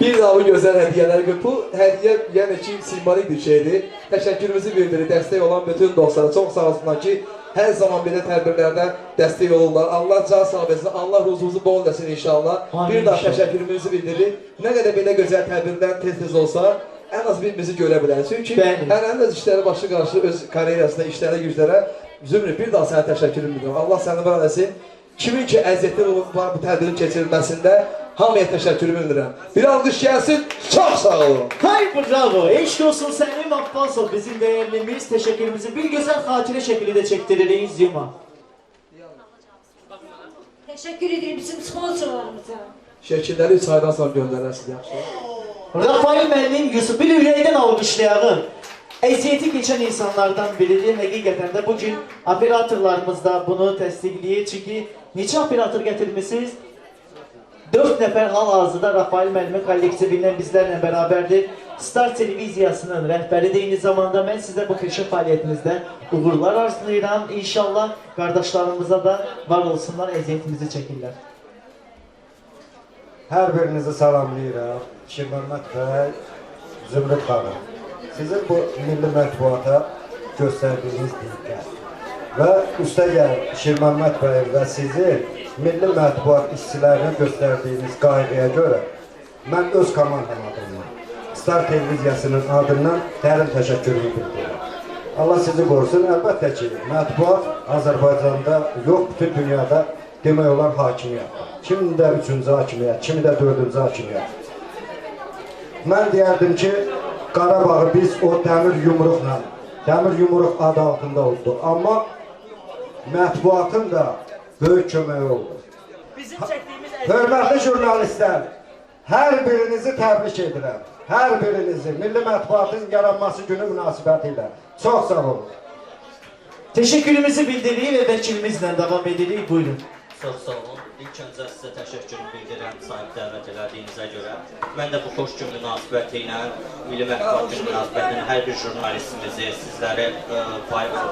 Bir daha bu güzel hediyeler gör. Bu hediye yani ki simbolik bir şeydir. Teşekkürümüzü bildirir. Destek olan bütün dostlara çok sağ olsunlar ki her zaman belə tədbirlərdə dəstək olurlar. Allah can sağ versin. Allah ruzunuzu bol eləsin inşallah. Bir daha təşəkkürümüzü bildirir. Nə qədər belə gözəl tədbirlər tez-tez olsa, ən az birimizi görə bilərik. Çünki hər öz işləri başı qarşı öz karyerasında, işlərə, güclərə Zümrüt bir daha sənə təşəkkürümü bildirir. Allah səni var eləsin. Kimin ki əziyyətlər var bu tədbirin keçirilməsində hamıya təşəkkürümü bildirirəm. Bir alqış gəlsin, çox sağ olun. Hayır bravo. Eşk olsun Selim Abbasov bizim değerlimiz. Teşekkürümüzü bir güzel hatire şekilde çektiririz Yuma. teşekkür ederim bizim sponsorlarımıza. Şəkilləri 3 aydan sonra göndərərsiniz, yaxşı. Rafael müəllim Yusuf bir ürəkdən alqışlayalım. Əziyyəti keçən insanlardan biridir. Həqiqətən də bugün operatorlarımız da bunu təsdiqləyir. Çünki neçə operator gətirmişsiniz? 4 nəfər hal-hazırda Rafael müəllimin kollektivindən bizlərlə bərabərdir. Star televiziyasının rəhbəridir. Eyni zamanda mən sizə bu keşif fəaliyyətinizdə uğurlar arzulayıram. İnşallah qardaşlarımıza da var olsunlar, əziyyətimizi çəkirlər. Hər birinizi salamlayıram. Şirməhəmməd bəy, Zümrüt xanım. Sizin bu milli mətbuata göstərdiyiniz diqqət və üstəgəl Şirməhəmməd bəy və sizin milli mətbuat işçilərinə göstərdiyiniz qayğıya görə mən öz komandam adından, Star televiziyasının adından dərin təşəkkürümü bildirirəm. Allah sizi qorusun. Əlbəttə ki, mətbuat Azərbaycanda yox, bütün dünyada demək olar hakimiyyət. Kimi də 3-cü hakimiyyət, kimi də 4-cü hakimiyyət. Mən deyərdim ki, Qarabağı biz o dəmir yumruq adı altında olduq. Amma mətbuatın da böyük köməyi oldu. Hörmətli jurnalistlər, hər birinizi təbrik edirəm. Hər birinizi Milli Mətbuatın yaranması günü münasibəti ilə. Çox sağ olun. Teşekkürümüzü bildiririk ve vəkilimizlə devam edirik. Buyurun. Çox sağ olun. İlk öncə sizə təşəkkürümü bildirirəm sahib dəvət elədiyinizə görə. Mən də bu xoş gün münasibəti ilə, Milli Mətbuat günü münasibəti ilə hər bir jurnalistimizi, sizləri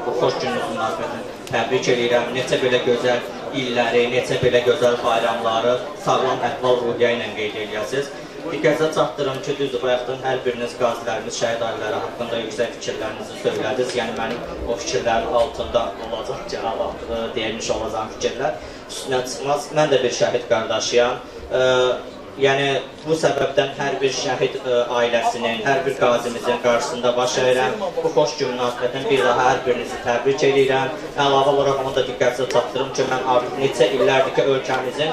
bu xoş gününüz münasibətini təbrik edirəm. Necə belə gözəl illəri, necə belə gözəl bayramları sağlam əhval-ruhiyyə ilə qeyd edəsiniz. Diqqətinizə çatdırım ki, düzdür, bayaqdan hər biriniz qazilərimiz, şəhid ailələri haqqında yüksək fikirlərinizi söylədiniz. Yəni, mənim o fikirlərin altında olacaq ki, deyilmiş olacaq fikirlər. Üstünə çıxmaz. Mən də bir şəhid qardaşıyam. Yəni, bu səbəbdən hər bir şəhid ailəsinin, hər bir qazimizin qarşısında baş əyirəm. Bu xoş gün münasibətən bir daha hər birinizi təbrik edirəm. Əlavə olaraq onu da diqqətinizə çatdırım ki, mən artıq neçə illərdir ki, ölkəmizin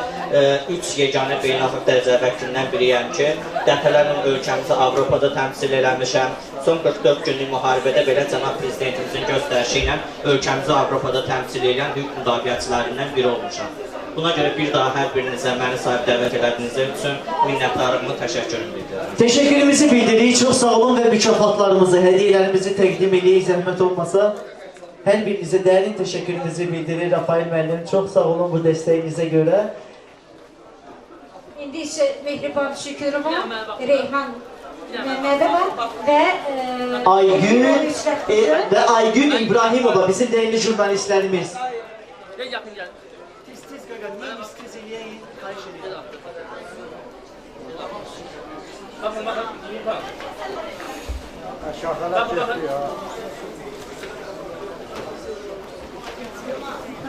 3 yeganə beynəlxalq dərəcə vəkilindən biriyəm ki, dəfələrlə ölkəmizi Avropada təmsil eləmişəm. Son 44 günlük müharibədə belə cənab prezidentimizin göstərişi ilə ölkəmizi Avropada təmsil edən hüquq müdafiəçilərindən biri olmuşam. Buna görə bir daha hər birinizə məni sahib dəvət elədiyiniz üçün minnətdarlığımı, təşəkkürümü bildirirəm. Teşekkürümüzü bildiririk. Çok sağ olun ve mükafatlarımızı, hediyelerimizi təqdim edirik. Zəhmət olmasa. Hər birinizə dərin təşəkkürümüzü bildirir. Rafael müəllim, çok sağ olun bu dəstəyinizə görə. İndi isə Mehriban Şükürova, Reyhan Məmmədova və Aygün İbrahimova bizim değerli jurnalistlerimiz.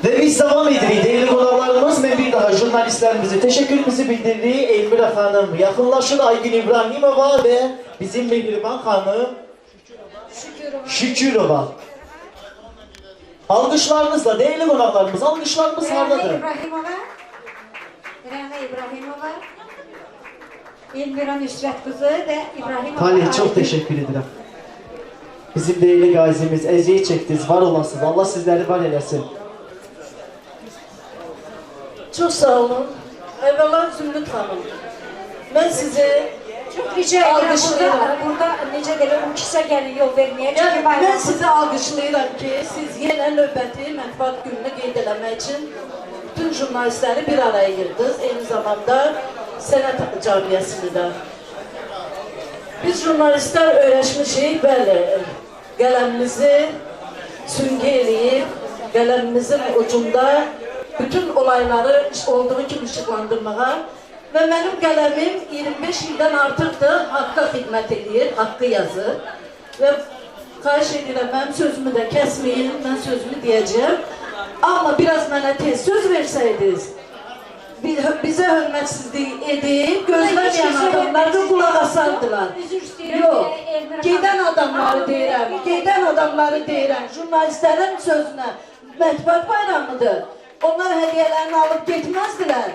Ve biz devam edirik. Değerli konuklarımız ve bir daha jurnalistlerimize teşekkürümüzü bildiririk. Elmira Hanım yakınlaşır, Aygün İbrahimova ve bizim Mehriban Hanım Şükürova. Alkışlarınızla değerli konuklarımız, alkışlarımız hardadır. Rəna İbrahimova, Elmira Nüsrət qızı və İbrahimova. Talih, çok teşekkür ederim. Bizim değerli gazimiz, eziyet çektiniz, var olasınız. Allah sizleri var eləsin. Çok sağ olun. Evvela Zümrüt Hanım. Ben size çok rica edirəm. Burada necə deyirəm, o kisə gəlir yol verməyə. Ben sizi alqışlayıram ki, siz yenə növbəti mətbuat gününü qeyd eləmək üçün bütün jurnalistləri bir araya girdiniz. Eyni zamanda sənət camiyyəsini də. Biz jurnalistlər öyrəşmişik, bəli, qələmimizi süngə eləyib, qələmimizin ucunda bütün olayları olduğu kimi işıqlandırmağa və mənim qələmim 25 ildən artıqdır, haqqa xidmət edir, haqqı yazır və xahiş edirəm, mənim sözümü də kəsməyin, mən sözümü deyəcəm. Amma biraz mənə tez söz versəydiniz, bizə hörmətsizlik edib, gözləməyən adamları qulaq asardılar. Yox, gedən adamları deyirəm, jurnalistlərin sözünə, mətbuat bayramıdır. Onlar hədiyyələrini alıb getməzdilər.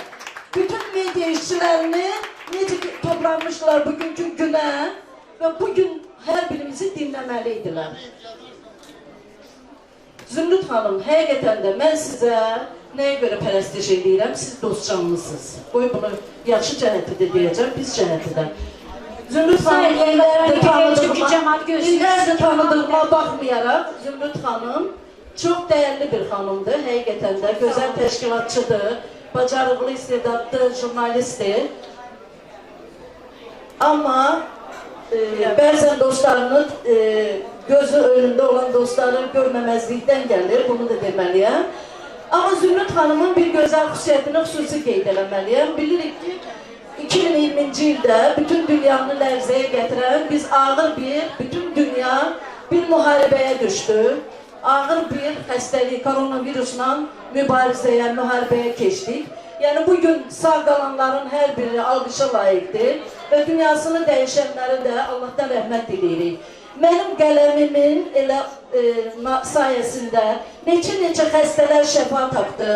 Bütün media işçilərini necə toplanmışlar bugünkü günə və bugün hər birimizi dinləməliydilər. Zümrüt Hanım, həqiqətən də mən sizə nəyə görə pərəstiş edirəm? Siz dostcanlısınız. Qoy bunu yaxşı cəhəti də deyəcəm, biz cəhəti də. Zümrüt Hanım, illərdir tanıdığıma baxmayaraq, Zümrüt Hanım çox dəyərli bir xanımdır, həqiqətən də gözəl təşkilatçıdır, bacarıqlı, istedadlı jurnalistdir. Amma bəzən dostlarını, gözü önündə olan dostları görməməzlikdən gəlir, bunu da deməliyəm. Amma Zümrüt Hanımın bir gözəl xüsusiyyətini xüsusi qeyd eləməliyəm. Bilirik ki, 2020-ci ildə bütün dünyanı lərzəyə gətirən biz ağır bütün dünya bir müharibəyə düşdü. Ağır bir xəstəlik, koronavirusla mübarizəyə, müharibəyə keçdik. Yəni bugün sağ qalanların hər biri alqışa layiqdir və dünyasını dəyişənlərə də Allahdan rəhmət diləyirik. Mənim qələmimin elə sayəsində neçə xəstələr şəfa tapdı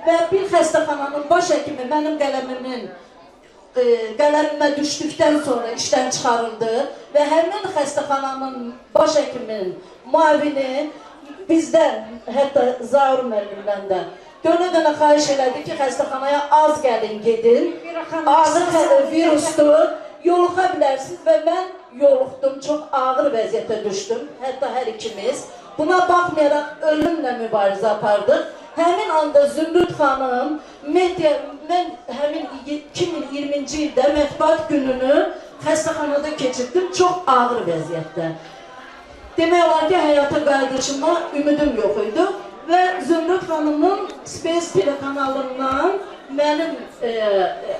və bir xəstəxananın baş həkimi mənim qələmimə düşdükdən sonra işdən çıxarıldı və həmin xəstəxananın baş həkiminin müavini bizdən, hətta Zaur müəllimdən də dönə-dönə xahiş elədi ki, xəstəxanaya az gəlin, gedin, ağır virusdur, yoluxa bilərsiniz və mən yoluxdum, çox ağır vəziyyətə düşdüm, hətta hər ikimiz. Buna baxmayaraq ölümlə mübarizə apardıq. Həmin anda Zümrüd xanım, mən həmin 2020-ci ildə mətbuat gününü xəstəxanada keçirdim, çox ağır vəziyyətdə. Demək olar ki, həyata qayıdışıma ümidim yox idi və Zümrüd xanımın Space telekanalından mənim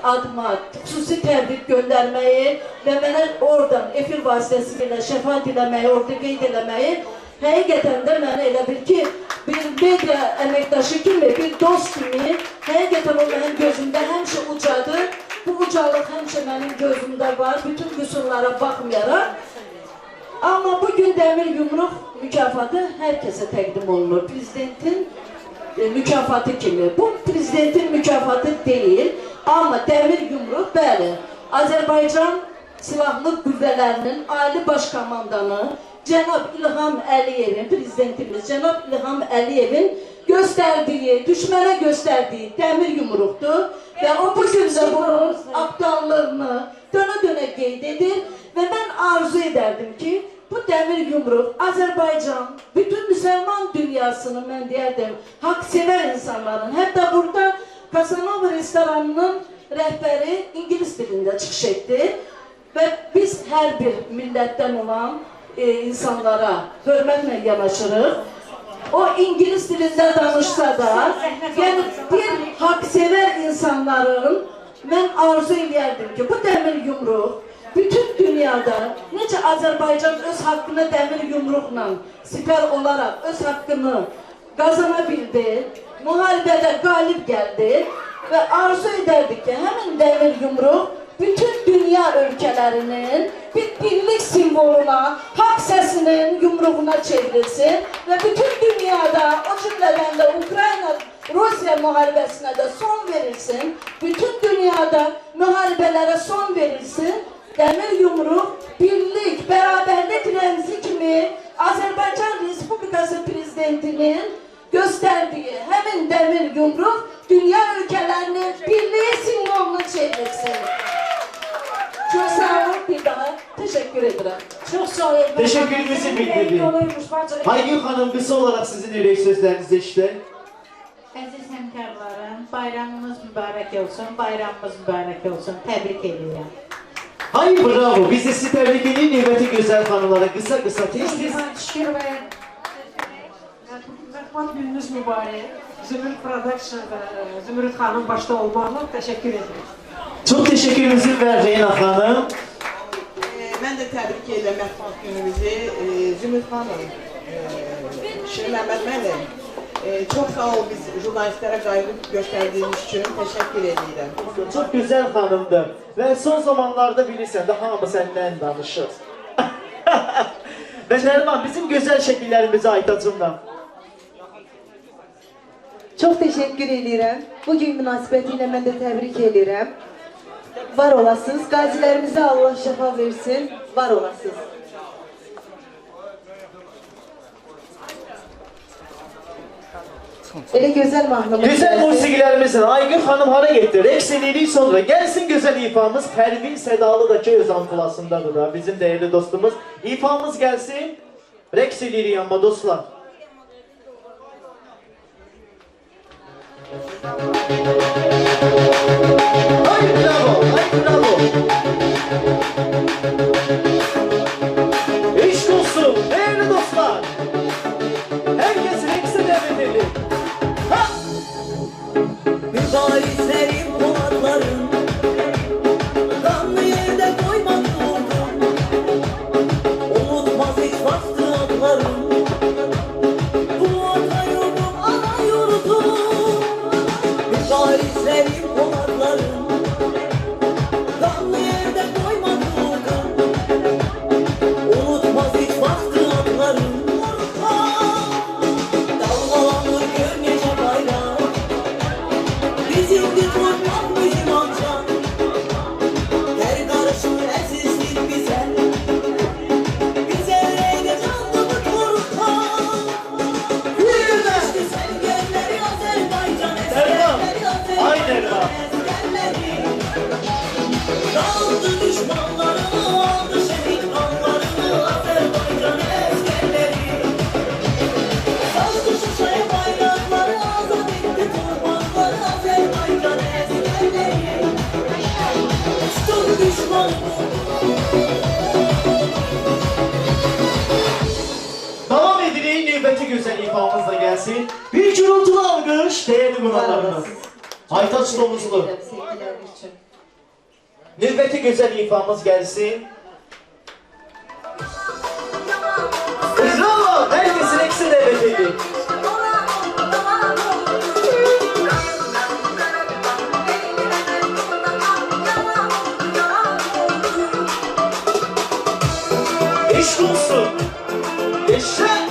adıma xüsusi təbrik göndərməyi və mənə oradan efir vasitəsilə şəfa diləməyi, orada qeyd eləməyi həqiqətən də mənə elə bil ki, bir media əməkdaşı kimi, bir dost kimi həqiqətən o mənim gözümdə həmişə ucadır. Bu ucalıq həmişə mənim gözümdə var, bütün qüsurlara baxmayaraq. Amma bugün Dəmir Yumruq mükafatı hər kəsə təqdim olunur. Prezidentin mükafatı kimi. Bu prezidentin mükafatı deyil, amma Dəmir Yumruq, bəli, Azərbaycan Silahlı Qüvvələrinin Ali Başkomandanı Cənab İlham Əliyevin, prezidentimiz Cənab İlham Əliyevin göstərdiyi, düşmənə göstərdiyi Dəmir Yumruqdur və o bu gündə bunun aptallığını dönə-dönə qeyd edir və mən arzu edərdim ki, bu Dəmir Yumruq Azərbaycan, bütün müsəlman dünyasını mən deyərdim, haqq-sevər insanların, hətta burada Casanova restoranının rəhbəri İngilis dilində çıxış etdi və biz hər bir millətdən olan insanlara hörmətlə yanaşırıq. O İngilis dilində danışsa da, yəni bir haqq-sevər insanların mən arzu edərdim ki, bu Dəmir Yumruq bütün dünyada necə Azərbaycan öz haqqını Dəmir Yumruqla sipər olaraq öz haqqını qazana bildi, müharibədə qalib gəldi və arzu edərdik ki, həmin Dəmir Yumruq bütün dünya ölkələrinin bir birlik simvoluna, haqq səsinin yumruğuna çevrilsin və bütün dünyada, o cümlədən də Ukrayna-Rusiya müharibəsinə də son verilsin, bütün dünyada müharibələrə son verilsin. Dəmir Yumruq, birlik, bərabərlik rəmzi kimi Azərbaycan Respublikası Prezidentinin göstərdiyi həmin Dəmir Yumruq dünya ölkələrinin birliyi simvolunu çevrilsin. Çok sağ olun, bir daha teşekkür ederim. Çok sağ olun. Teşekkürümüzü bildirdik. Aygün Hanım, kısa olarak sizin ürək sözlerinizi işte. Əziz həmkarlarım, bayramımız mübarək olsun, bayramımız mübarək olsun, təbrik edirəm. Ay bravo, biz de sizi tebrik edin, növbəti güzel hanımlara kısa tez. Şükür ve Mətbuat gününüz mübarək. Zümrüd Production ve Zümrüd Hanım başta olmaqla teşekkür ederim. Çok teşekkürümüzü ver Reyna Hanım. Ben de tebrik ederim Mətbuat günümüzü. Zümrüd Hanım, Şirin Məhəmməd müəllim, çok sağ ol biz jurnalistlere qaygı gösterdiğiniz için teşekkür ederim. Çok güzel hanımdır. Ve son zamanlarda bilirsən də hamı səndən danışır. Ve Neriman, bizim güzel şekillerimizi aytacımdan. Çox təşəkkür edirəm. Bugün münasibətilə mən də təbrik edirəm. Var olasınız. Qazilərimizə Allah şəfa versin. Var olasınız. Elə gözəl mahnımız. Güzel musiqilərimizin Aygün Hanım hara getdi? Rəqs edirik sonra. Gəlsin gözəl ifamız Pərvin Sədalıdakı öz ampulasındadır da. Bizim değerli dostumuz. İfamız gəlsin. Rəqs edirik amma dostlar. Ay bravo, ay bravo. İşk olsun, değerli dostlar. Herkes Rex'e davet edin. Ha! Mübarizlerim duvarlarım, kanlı yerde koymak durdum. Unutmaz hiç bastı atlarım. Bu ata yurdum, ana yurdum. Mübarizlerim duvarlarım, kanlı yerde koymak durdum. Unutmaz hiç can Her karışır əzizdir bizə Güzel eyle canlımı korkan Düştü sevgilileri Azerbaycan Eskerleri Azerbaycan Dağıldı düşmanlarını aldı şehit kanlarını Azerbaycan eskerleri Saldı Şuşa'ya bayrakları azad etti kurbanları Azerbaycan eskerleri Uçtur düşmanını Devam edirik, növbəti gözəl ifamızla gəlsin. Bir gürültülü alqış, değerli qonaqlarımız. Aytaç Domuzlu. Növbəti gözəl ifamız gəlsin. Bravo, herkesin eksi növbət edir. Eşk olsun. Eşek.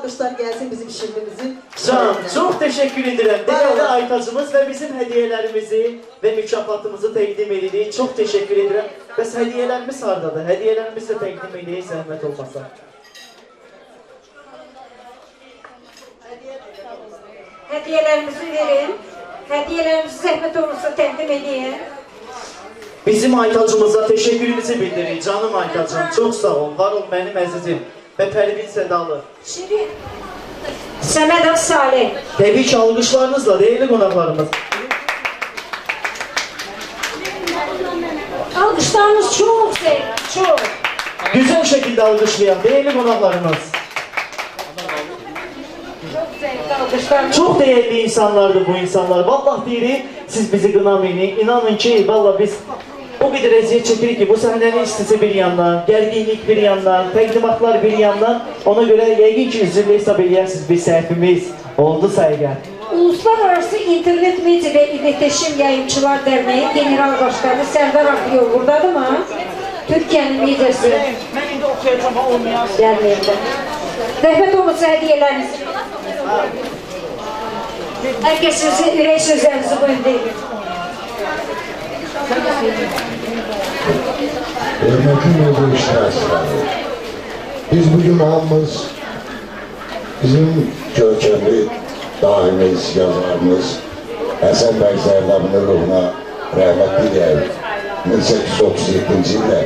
alkışlar gelsin bizim şirinimizin. Can, çok teşekkür ederim. Değerli Aytacımız ve bizim hediyelerimizi ve mükafatımızı təqdim edirik. Çok teşekkür ederim. Bəs hediyelerimiz hardadır? Hediyelerimizi də təqdim edirik, zəhmət olmasa. Hediyelerimizi verin. Hediyelerimizi zəhmət olursa təqdim edin. Bizim Aytacımıza teşekkürümüzü bildiririk. Canım Aytacım, çok sağ ol. Var ol benim əzizim. Ve Pervin Sedalı. Şirin. Səməd Salih. Təbii ki, alqışlarınızla değerli qonaqlarımız. Alqışlarınız çok sevdim, çok. Güzel şekilde alqışlayan değerli qonaqlarımız. Çok değerli insanlardı bu insanlar. Vallahi deyirik, siz bizi qınamayın. İnanın ki, vallahi biz o qədər əziyyət çəkirik ki, bu səhnənin istisi bir yandan, gərginlik bir yandan, təqdimatlar bir yandan. Ona görə yəqin ki, üzrlü hesab edərsiniz bir səhvimiz oldusa əgər. Uluslararası İnternet Media ve İletişim Yayımçılar Derneği General Başkanı Serdar Akgül buradadır mı? Türkiye'nin medyası. söyleme olmayan. Gəlməyim də. Rəhmət olmasa hədiyələriniz. Hər kəs ürək sözlərinizi buyurun deyin. Hürmetli olduğu iştirakçıları. Biz bugün hamımız bizim görkemli daimiz, yazarımız Həsən bəy Zərdabının ruhuna rəhmət diləyək. 1837-ci ildə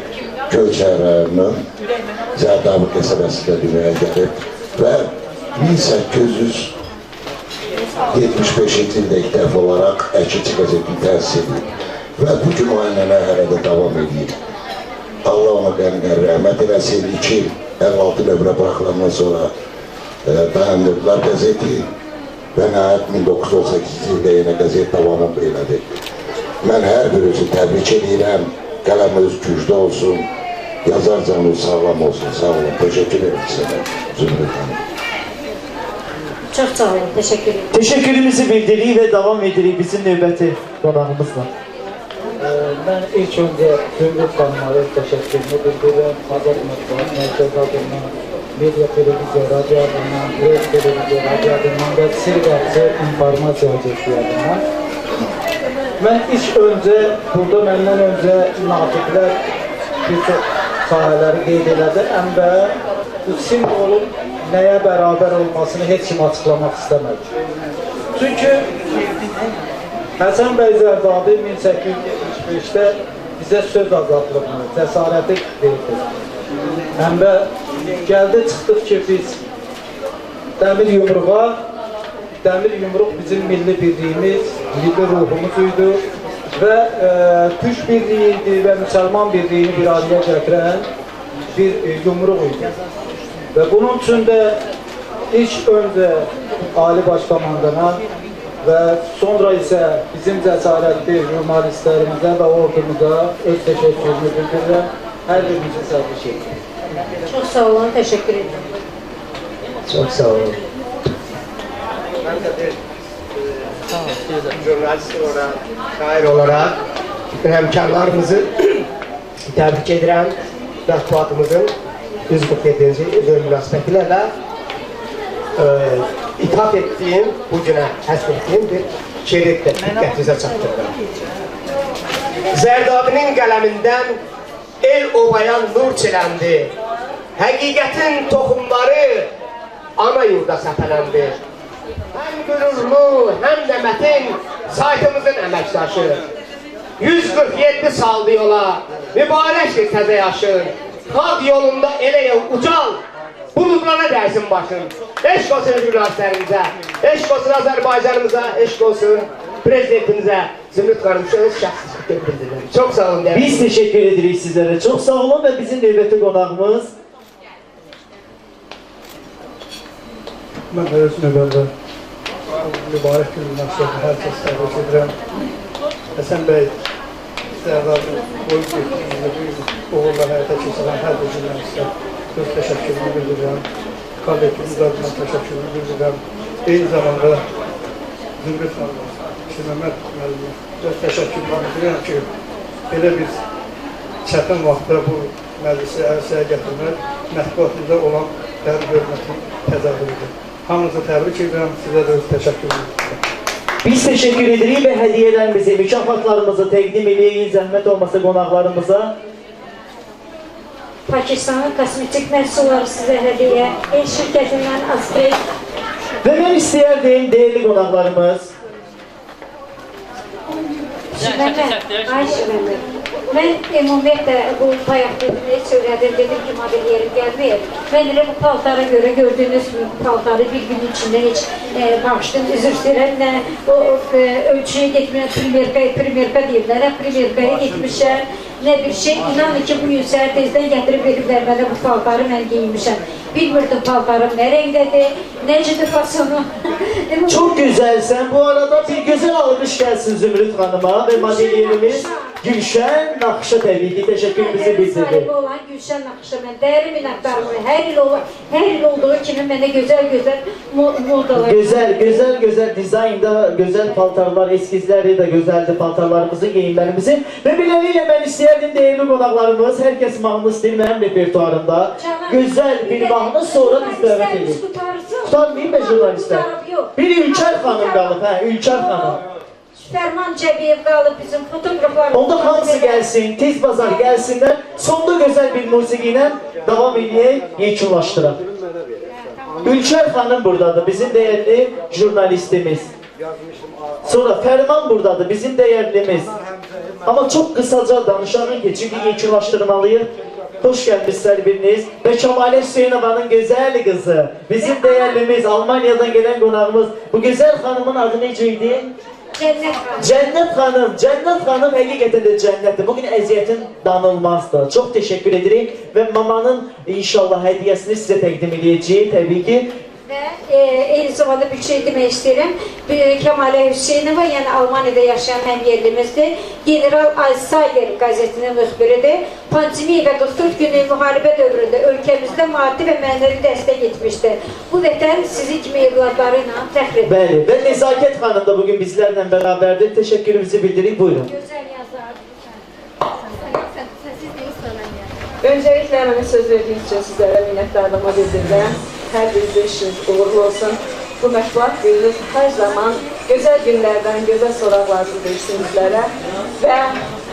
Göyçay rayonunun Zərdabı qəsəbəsində dünyaya gəlib və 1875-ci ildə ilk dəfə olaraq Əkinçi qəzetini təsis edib və bu nümayəndələr hələ də davam edir. Allah ona qənqər rəhmət eləsin. 56 nömrə buraxılandan sonra dayandırdılar qəzeti və nəhayət 1918-ci ildə yenə qəzet davamı elədi. Mən hər birinizi təbrik edirəm. Qələminiz güclü olsun, yazar canınız sağlam olsun. Sağ olun, teşekkür ederim sizə. Zümrüt Hanım. Çox sağ olun, teşekkür ederim. Teşekkürümüzü bildiririk ve devam edirik bizim növbəti qonağımızla. Ben ilk önce Zümrüt Hanım'a teşekkürümü bildirirəm. Azad Mətbuat Mərkəzi adından, Media Televiziya, Radyo adından, Rez Televiziya, Radyo adından ve Sirqatçı İnformasiya Agentliyi adından. Ben ilk önce, burada məndən önce natıqlər bir çox sahələri qeyd elədi. Əm və bu simvolun nəyə bərabər olmasını heç kim açıqlamaq istəmədi. Çünki Həsən bəy Zərdabi 1875-də bizə söz azadlığını, cəsarəti verdi. Həm də gəldi çıxdıq ki, biz dəmir yumruğa, dəmir yumruq bizim milli birliyimiz, milli ruhumuz idi və Türk birliyiydi və müsəlman birliyini bir araya gətirən bir yumruq idi. Və bunun üçün də ilk öncə Ali Başkomandana və sonra isə bizim cəsarətli jurnalistlərimizə və ordumuza öz təşəkkürümü bildirirəm. Hər birimizi təbrik edirəm. Çox sağ olun, teşekkür ederim. Çok sağ olun. Ben de bir jurnalist olarak, şair olarak hemkarlarımızı tebrik ederim. Mətbuatımızın 147. yıl münasibətilə ithaf ettiğim, bugüne həsb ettiğim bir şeiri diqqətinizə çatdırıram. Zərdabinin qələmindən el obayan nur çiləndi. Həqiqətin toxumları ana yurda səpələndi. Həm qürurlu, həm də mətin saytımızın əməkdaşı. 147 saldı yola, mübarəkdir təzə yaşın. Xalq yolunda elə ucal, buludlara dərsin başın. Eşq olsun jurnalistlərimizə, eşq olsun Azərbaycanımıza, eşq olsun prezidentimizə, Zümrüt Hanım öz şəxsi teşekkür bildirirəm. Çox sağ olun. Biz teşekkür edirik sizlere. Çok sağ olun ve bizim növbəti qonağımız. Mən də öz növbəmdə mübarək gün münasibəti hər kəs təbrik edirəm. Həsən bəy Zərdabı boyun getdiyinizdə uğurla həyata keçirən hər bir jurnalistə öz təşəkkürümü bildirirəm. Kollektivimiz adına təşəkkürümü bildirirəm. Eyni zamanda Zümrüt Hanım, Məmməd müəllimə öz təşəkkürümü bildirirəm ki, belə biz çətin vaxtda bu məclisi ərsəyə gətirmək mətbuatımızda olan dərin hörmətin təzahürüdür. Hamınızı təbrik edirəm, sizə də öz təşəkkürümü bildirirəm. Biz teşekkür edirik ve hediyelerimizi, mükafatlarımızı təqdim edeyik zəhmət olmasa qonaqlarımıza. Pakistanın kosmetik məhsulları sizə hədiyyə. El şirkətindən Azbek. Ve ben istəyərdim değerli qonaqlarımız. Ayşe Məmməd. Mən ümumiyyətlə bu bayaqdığını söylədim, dedim ki, model yerim gəlməyir. Mən elə bu paltara görə gördüyünüz paltarı bir gün içində heç bağışdım, üzr istəyirəm. O ölçüyə getməyən primerka deyirlər, primerkaya getmişəm. Nə bir şey, inanın ki, bu gün səhər tezdən gətirib veriblər mənə bu paltarı mən giymişəm. Bilmirdim paltarım nə rəngdədir, nəcədir fasonu. Çok güzelsen. Bu arada bir güzel alkış gelsin Zümrüt Hanım'a ve modellerimiz Gülşen Nakış'a təbii ki təşəkkürümüzü Sahibi bildirdik. olan Gülşen Nakış'a değerli minnettarım. Her yıl olduğu için bana güzel modalar. Güzel dizaynda, güzel paltarlar, eskizləri də gözəldir paltarlarımızın, geyimlərimizin. Və beləliklə mən istəyərdim değerli qonaqlarımız, hər kəs mahnı istəyir mənim repertuarımda. Güzel bir mahnı sonra biz dəvət edik. Tutarmayayım ben jurnalistlər. Bir Ülker xanım qalıb, Ülker xanım. Ferman Cəbiyev qalıb bizim fotoğraflarımız. Onda hamısı gəlsin, tez bazar gəlsinlər. Sonda gözəl bir musiqi ilə davam edək, yekunlaşdıraq. Ülker xanım buradadır, bizim değerli jurnalistimiz. Sonra Ferman buradadır, bizim değerlimiz. Ama çok kısaca danışalım ki çünkü yekunlaştırmalıyıq. Hoş gelmişsiniz biriniz. Ve Kemalet Hüseynova'nın güzel kızı. Bizim değerlimiz, Almanya'dan gelen konağımız. Bu güzel hanımın adı neceydi? Cennet Hanım. Cennet Hanım hakikaten de cennettir. Bugün əziyyətin danılmazdı. Çok teşekkür ederim. Ve mamanın inşallah hediyesini size təqdim edeceğim tabii ki. Ve eyni zamanda bir şey demək istəyirəm. Kemalə Hüseynova, yəni Almaniyada yaşayan həmyerlimizdir. General Alsager qəzetinin müxbiridir. Pandemiya və 44 günlük müharibə dövründə ölkəmizdə maddi və mənəvi dəstək etmişdir. Bu vətən sizi kimi evladları ilə fəxr edir. Bəli, və Nezakət xanım da bugün bizlərlə bərabərdir. Təşəkkürümüzü bildirib, buyurun. Gözəl yazar. Öncelikle bana söz verdiğiniz için sizlere minnettarlığımı bildirdim. Her bir işiniz uğurlu olsun. Bu mətbuat gününüz her zaman güzel günlerden, güzel sorular versin bizlere. Ve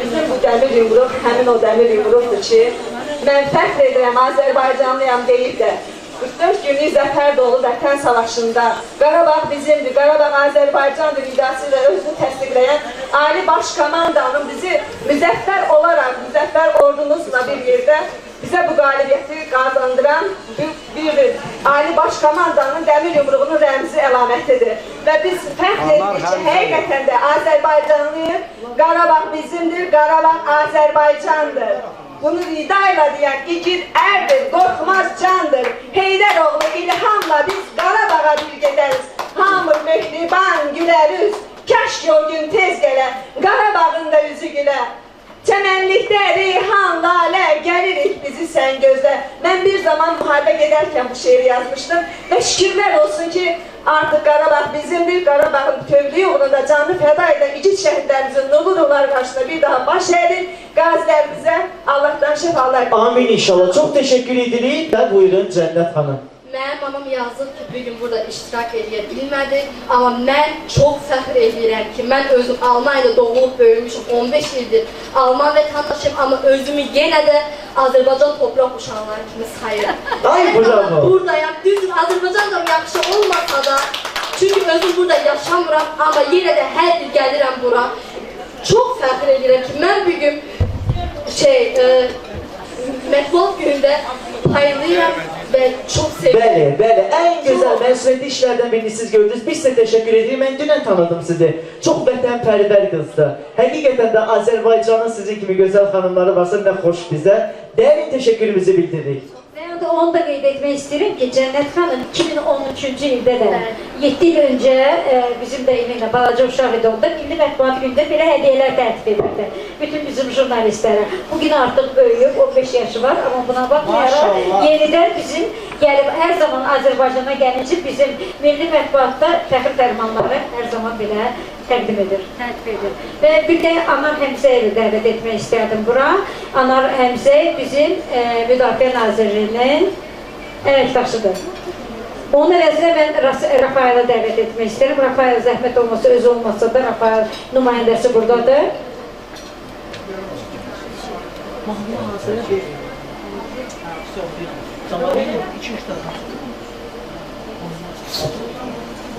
bizim bu demir yumruq, həmin o demir yumruqdur ki, mən fəxr edirəm, Azərbaycanlıyam deyib də. 44 günlük zəfər dolu Vətən Savaşında Qarabağ bizimdir, Qarabağ Azərbaycandır iddiasıyla özünü təsdiqləyən Ali Başkomandanın bizi müzəffər olaraq, müzəffər ordumuzla bir yerdə bizə bu qalibiyyəti qazandıran bir Ali Başkomandanın dəmir yumruğunun rəmzi əlamətidir. Və biz fəxr edirik ki, həqiqətən də Azərbaycanlıyıq, Qarabağ bizimdir, Qarabağ Azərbaycandır. Bunu iddiayla deyən igid ərdir, qorxmaz candır. Heydəroğlu ilhamla biz Qarabağa bir gedəriz. Hamı mehriban güləriz, kəşk o gün tez gələ, Qarabağın da üzü gülə. Çəmənlikdə reyhan, lalə, gəlirik bizi sən gözlə. Mən bir zaman müharibə gedərkən bu şeiri yazmışdım və şükürlər olsun ki, artıq Qarabağ bizimdir, Qarabağın bütövlüyü uğrunda canlı fəda edən igid şəhidlərimizin nurlu ruhları qarşısında bir daha baş əydik. Qazilərimizə Allah'tan şəfalar. Amin inşallah. Çok teşekkür edirik. Da buyurun Cennet Hanım. Mənim anam yazıb ki, bir gün burada iştirak edə bilmədi, amma mən çox fəxr edirəm ki, mən özüm Almaniyada doğulub böyümüşüm, 15 ildir Alman vətəndaşıyım, amma özümü yenə də Azərbaycan topraq uşaqları kimi sayıram. Ay bravo. Buradayam, düzdür, Azərbaycan da yaxşı olmasa da, çünki özüm burada yaşamıram, amma yenə də hər il gəlirəm bura. Çox fəxr edirəm ki, mən bir gün mətbuat günündə paylayıram ve çok seviyorum. Bəli, en güzel məsuliyyətli işlerden birini siz gördünüz. Biz size teşekkür ederim. Ben dünən tanıdım sizi. Çok vətənpərvər qızdı. Həqiqətən də Azərbaycanın sizin gibi güzel hanımları varsa ne hoş bize. Dərin teşekkürümüzü bildirdik. Ben de onu da qeyd etmək istəyirəm ki, Cənnət xanım 2013-cü ildə də 7 il öncə bizim də evinə balaca uşaq idi onda Milli Mətbuat Günündə belə hədiyyələr tərtib edirdi. Bütün bizim jurnalistlərə. Bugün artıq böyüyüb, 15 yaşı var, amma buna baxmayaraq yenidən bizim gəlib hər zaman Azərbaycana gəlinci bizim Milli Mətbuatda fəxr fərmanları hər zaman belə təqdim edir, tərtib edir. Və bir də Anar Həmzəyevi dəvət etmək istərdim bura. Anar Həmzəyev bizim Müdafiə Nazirliyinin əməkdaşıdır. Onun əvəzinə mən Rafaela dəvət etmək istəyirəm. Rafael zəhmət olmasa, özü olmasa da Rafael nümayəndəsi buradadır.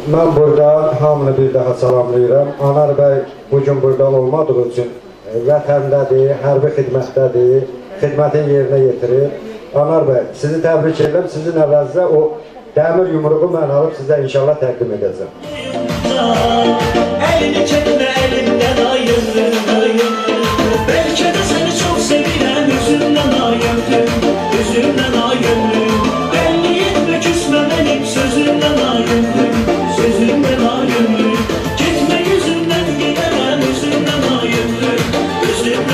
Ben burada hamını bir daha salamlayıram. Anar bəy bugün burada olmadığı için vətəndədir, hərbi xidmətdədir, xidmətin yerinə yetirir. Anar bəy, sizi təbrik edirəm. Sizin əvəzdə o dəmir yumruğu mən alıb sizə inşallah təqdim edəcəm. Elini çəkmə elimdən ayırır. Belki de seni çok sevirəm, üzümdən ayırdım, üzümdən ayırdım. Belli etmə küsmə benim sözümdən ayırdım, sözümdən ayırdım. Gitme yüzümdən giderəm, üzümdən ayırdım, üzümdən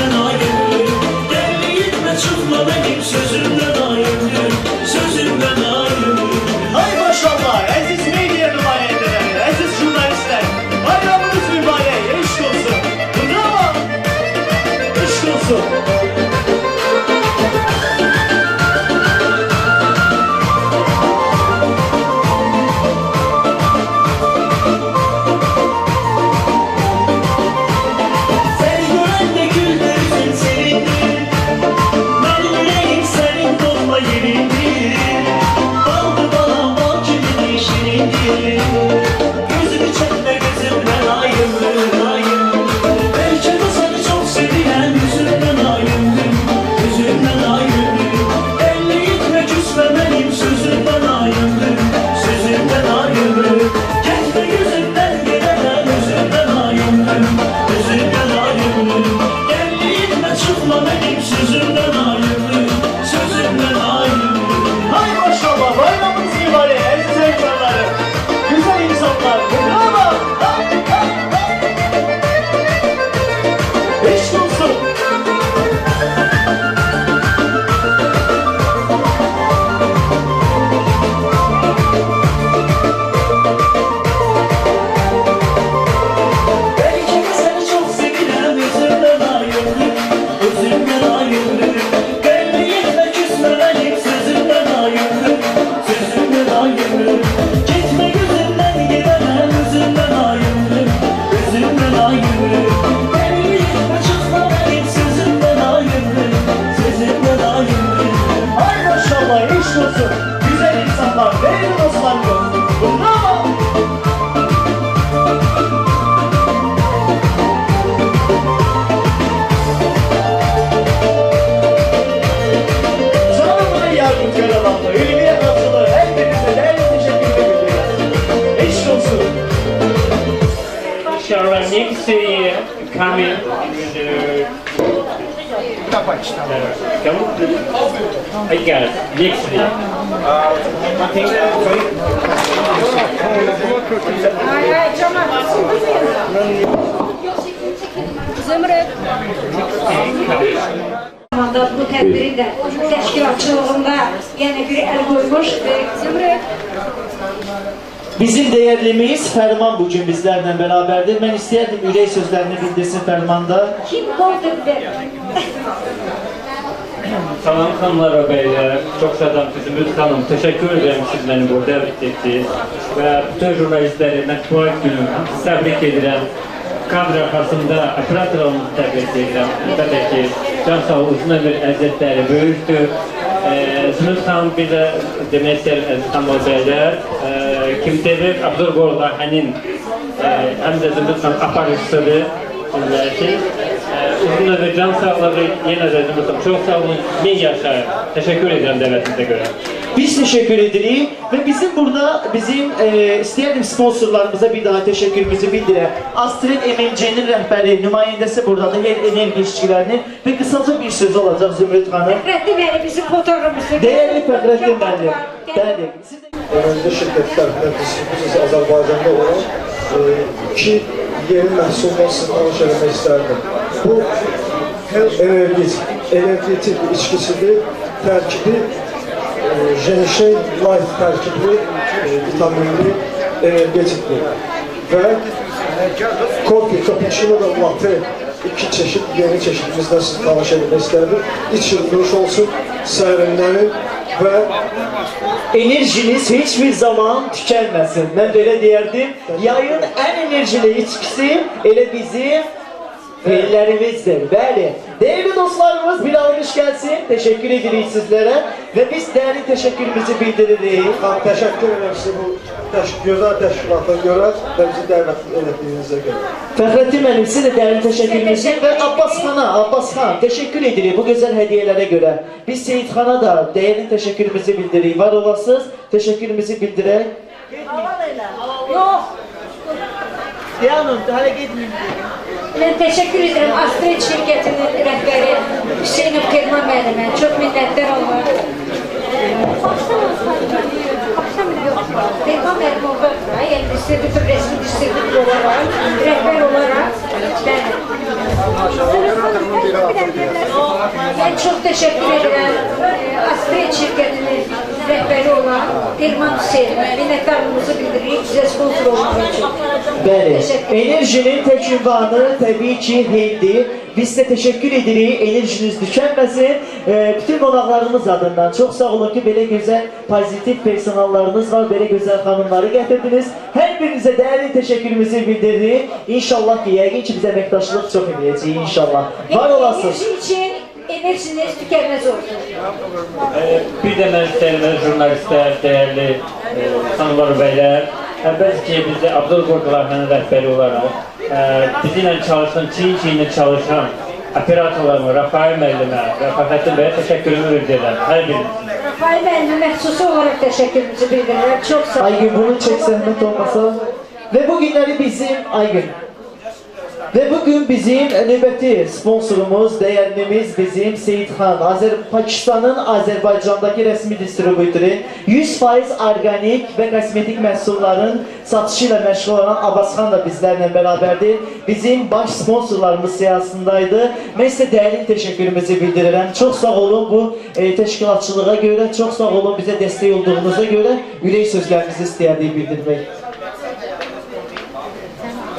xan, değerli dostlarımız. Bravo! Canımın yardım Karabağlı, ülkeye katılır. Her birinize değerli teşekkür ederim. Eşit olsun. Shall next year coming I got it. Next year. I think Zümrüt. Bu tədbiri də təşkilatçılığında yenə bir əl qoymuş Zümrüt. Bizim değerlimiz Ferman bugün bizlerle beraberdir. Ben isterdim ürək sözlerini bildirsin Ferman'da. Kim qoldur der? Salam xanımlar və beylər, çox şadam Zümrüt xanım, təşəkkür edirəm siz məni burada dəvət etdiniz və bütün jurnalistləri mətbuat günü təbrik edirəm. Kadr arxasında operatorlarımızı təbrik edirəm. Əlbəttə ki, can sağ uzun ömür əziyyətləri böyükdür. Zümrüt xanım bir də demək istəyirəm xanımlar beylər, Kim TV Abdurqoğlu layihənin həm də Zümrüt xanım aparıcısıdır. Uzun ömür can sağlığı yenə də Zümrüt xanım çox sağ olun, min yaşayın. Təşəkkür edirəm dəvətinizə görə. Biz teşekkür ederiz ve bizim burada isteyelim sponsorlarımıza bir daha teşekkürümüzü bildirem. Astrid MMC'nin rehberi, nümayəndəsi buradadır, her enerji işçilerini ve kısaca bir söz olacak Zümrüt Hanım. Fəxrəddin bəli bizim fotoğrafımızı. Değerli Fəxrəddin bəli. Bəli. Enerji şirkətlərində biz Azərbaycanda olan iki yeni məhsuldan sizə tanış eləmək istərdim. Bu energetik içkisidir, tərkibi Jenşen Life tərkibli, vitaminli, energetikli və kofi, cappuccino və latte iki çeşit, yeni çeşidimizdən sizi tanış etmək istərdim. İçin duruş olsun, səhərinlərin və enerjiniz hiçbir zaman tükenmesin. Ben böyle diyerdim. Yayın en enerjili içkisi ele bizim ellerimizdir. Bəli. Değerli dostlarımız bir almış gelsin. Teşekkür ederiz sizlere. Ve biz değerli teşekkürümüzü bildiririk. Teşekkür ederim size bu gözəl təşkilata görə və bizi dəvət etdiyinizə görə. Fəxrəddin müəllim size de değerli teşekkürümüzü ve Abbas Xan teşekkür edirik bu güzel hediyelere göre. Biz Seyit Xan'a da değerli teşekkürümüzü bildiririk. Var olasınız. Teşekkürümüzü bildirək. Yox. Diyanım, hala gitmeyin. Mən təşəkkür edirəm Astrid şirkətinin rəhbəri Hüseynov Kerman müəllimə. Çox minnətdar olmaq. Kerman müəllim oradadır. Yəni distributor, resmi distributor olaraq, rəhbər olaraq. Mən çox təşəkkür edirəm Astrid şirkətinin rəhbəri olan Kerman Hüseynova. Minnətdarlığımızı bildiririk bizə sponsor olmaq üçün. Bəli, enerjinin tek ünvanı tabii ki heydi. Biz de teşekkür edirik, enerjiniz tükenmesin. Bütün qonaqlarımız adından çok sağ olun ki böyle güzel pozitif personallarınız var, böyle güzel hanımları getirdiniz. Her birinize değerli teşekkürümüzü bildiririk. İnşallah ki yəqin ki biz əməkdaşlıq çox edəcəyik inşallah. Var olasınız. Enerji için enerjiniz tükenmez olsun. Bir də mən istəyirəm jurnalistlər, dəyərli xanımlar və bəylər. Əlbəttə ki, biz də Abdurqoğlu layihənin rəhbəri olaraq bizimlə çalışan, çiyin-çiyinlə çalışan operatorlarıma, Rafael müəllimə və Fəxrəddin bəyə təşəkkürümü bildirirəm. Hər biriniz. Rafael müəllimə məxsusi olaraq təşəkkürümüzü bildirirəm. Çox sağ olun. Aygün bunun çek zəhmət olmasa. Ve bugünleri bizim Aygün. Ve bugün bizim nöbeti sponsorumuz, değerlimiz bizim Seyit Xan, Pakistan'ın Azerbaycan'daki resmi distribütörü, 100% organik ve kosmetik məhsulların satışıyla məşğul olan Abbas Xan da bizlerle beraberdi. Bizim baş sponsorlarımız siyasındaydı. Ben size değerli teşekkürümüzü bildirirəm. Çok sağ olun bu teşkilatçılığa göre, çok sağ olun bize destek olduğunuza göre ürək sözlerinizi istəyərdik bildirmək.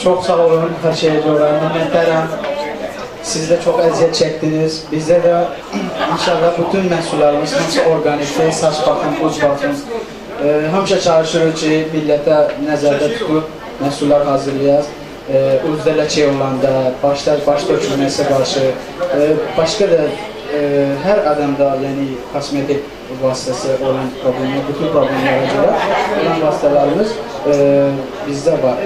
Çok sağ olun her şeye göre. Minnətdaram. Siz de çok əziyyət çəktiniz. Bizdə də inşallah bütün məhsullarımız hamısı organikdir. Saç baxım, uz baxım. Həmişə çalışırıq ki, millətə nəzərdə tutub məhsullar hazırlayaq. Uzda ləkə olanda, baş dökülməsi qarşı, başqa da Hər adamda yəni kosmetik vasitəsi olan problemlər, bütün problemlərə görə olan vasitələrimiz bizdə var.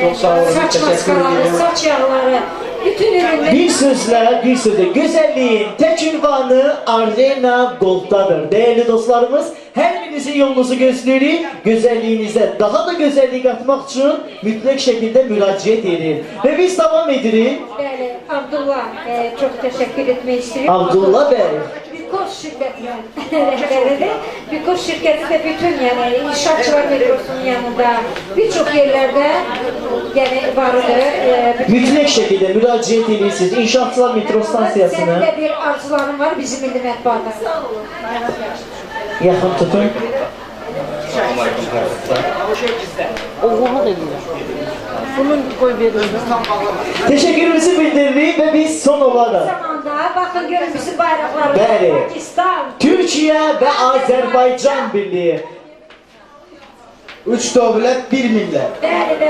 Çox sağ olun, Saç təşəkkür maskaları, edirəm. saç yağları, bütün ürünlər. Bir sözle güzelliğin tek ünvanı Arena Gold'dadır. Değerli dostlarımız, her birinizin yolunuzu gösterir. Güzelliğinize daha da güzellik katmak için mütlak şekilde müracaat edin. Ve biz devam edelim. Bəli, Abdullah, çox təşəkkür etmək istəyirəm. Abdullah Bey. Bikos şirkətinin rəhbəridir. Bikos şirkəti də bütün, yəni inşaatçılar metrosunun yanında bir çox yerlərdə yəni vardır. Mütlak şekilde müracaat edirsiniz İnşaatçılar metro stansiyasına. Sənin də bir arzuların var bizim milli mətbuata. Sağ olun. Yaxın tutun. Oğlunu da yiyor. Bunun koy verir. Teşekkürümüzü bildirdik ve biz son olarak Zamanda bakın görün bizim bayraklarımız. Bəli. Pakistan. Türkiye ve Azerbaycan Birliği. Üç dövlət, bir millət.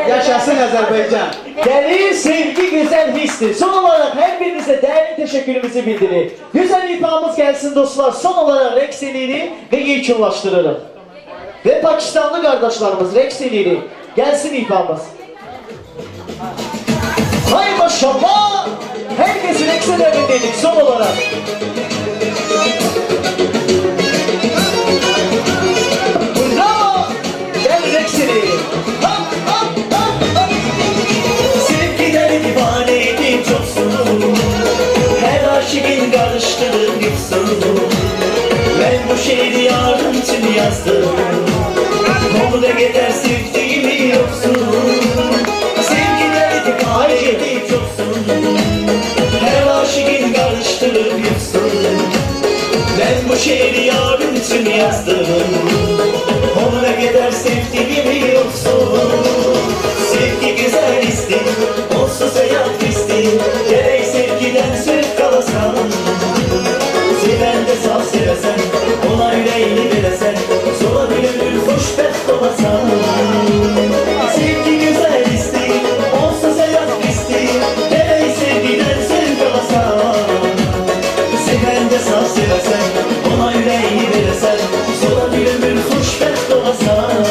Yaşasın Azərbaycan. Derin sevgi güzel histir. Son olarak her birinize değerli teşekkürümüzü bildirir. Güzel ifamız gelsin dostlar. Son olarak Rexeli'ni ve ilkinlaştırırım. Ve Pakistanlı kardeşlerimiz Rexeli'ni gelsin ifamız. Hay maşallah. Herkesi Rexeli'ni dedik son olarak. Bravo. Gel Rexeli. Sevgiler divaneydim çoksun. Her aşıkın karıştırır yoksun. Ben bu şehri yarın için yazdım. Konu da gider sevdiğimi yoksun. Sevgiler divaneydim çoksun. Her aşıkın karıştırır yoksun. Ben bu şehri yarın için yazdım. Onu ne kadar sevdiğimi yoksun. Sevgi güzel istin, onsuz hayat istin. Gerek sevgiden söz kalasan. Seven de sağ sevesen, ona yüreğini veresen. Sola bir ömür hoşbest olasan. Sevgi güzel istin, onsuz hayat istin. Gerek sevgiden söz kalasan. Seven de sağ sevesen, ona yüreğini veresen. Sola bir ömür hoşbest olasan.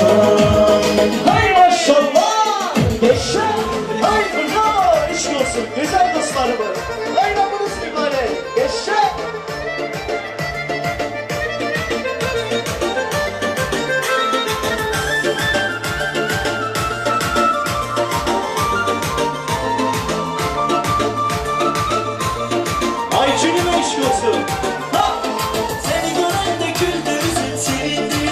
Hay maşallah! Yaşa! Hay bravo! İşin olsun güzel dostlarımız. Bayramınız mübarek. Yaşa! Ay günüm eşk olsun. Ha! Seni gören de güldü yüzün sevindi.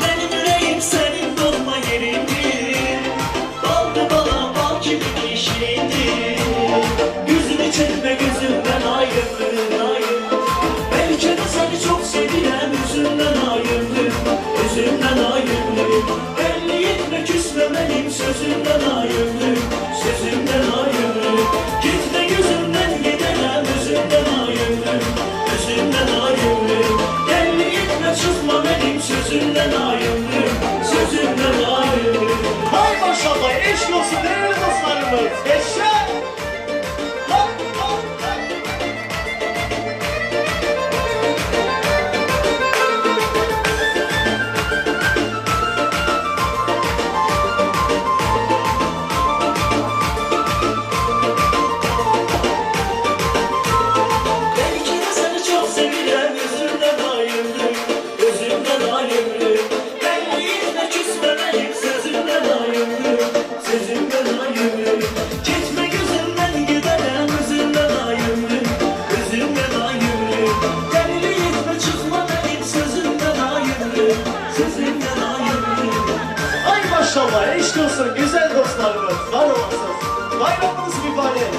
Benim yüreğim senin dolma yerindir. Baldı bana bal gibi şirindir. Yüzünü çekme gözümden ayrılır ayrılır. Belki de seni çok sevilen yüzünden ayrılır. Yüzünden ayrılır. Belli etme küsmemeliyim sözünden ayrılır. Sözünden ayrılır. Gitme gözümden gidemem özünden ayrılır. Özünden ayrılır. Belli etme çıkma benim sözünden ayrılır. Sözünden ayrılır. Hay maşallah eşk olsun değerli dostlarımız. Yaşa! Ha, ha, ha. Belki de seni çok sevilen yüzünden ayrıldım. Gözümden ayrıldım. Belli etme küsmemeliyim sözümden ayrıldım. Sözümden ayrıldım. Gitme gözümden giderim özümden ayrıldım. Özümden ayrıldım. Belli etme çıkma benim sözümden ayrıldım. Sözümden ayrıldım. Ay maşallah eşk olsun güzel dostlarımız. Var olasınız. Bayramınız mübarek.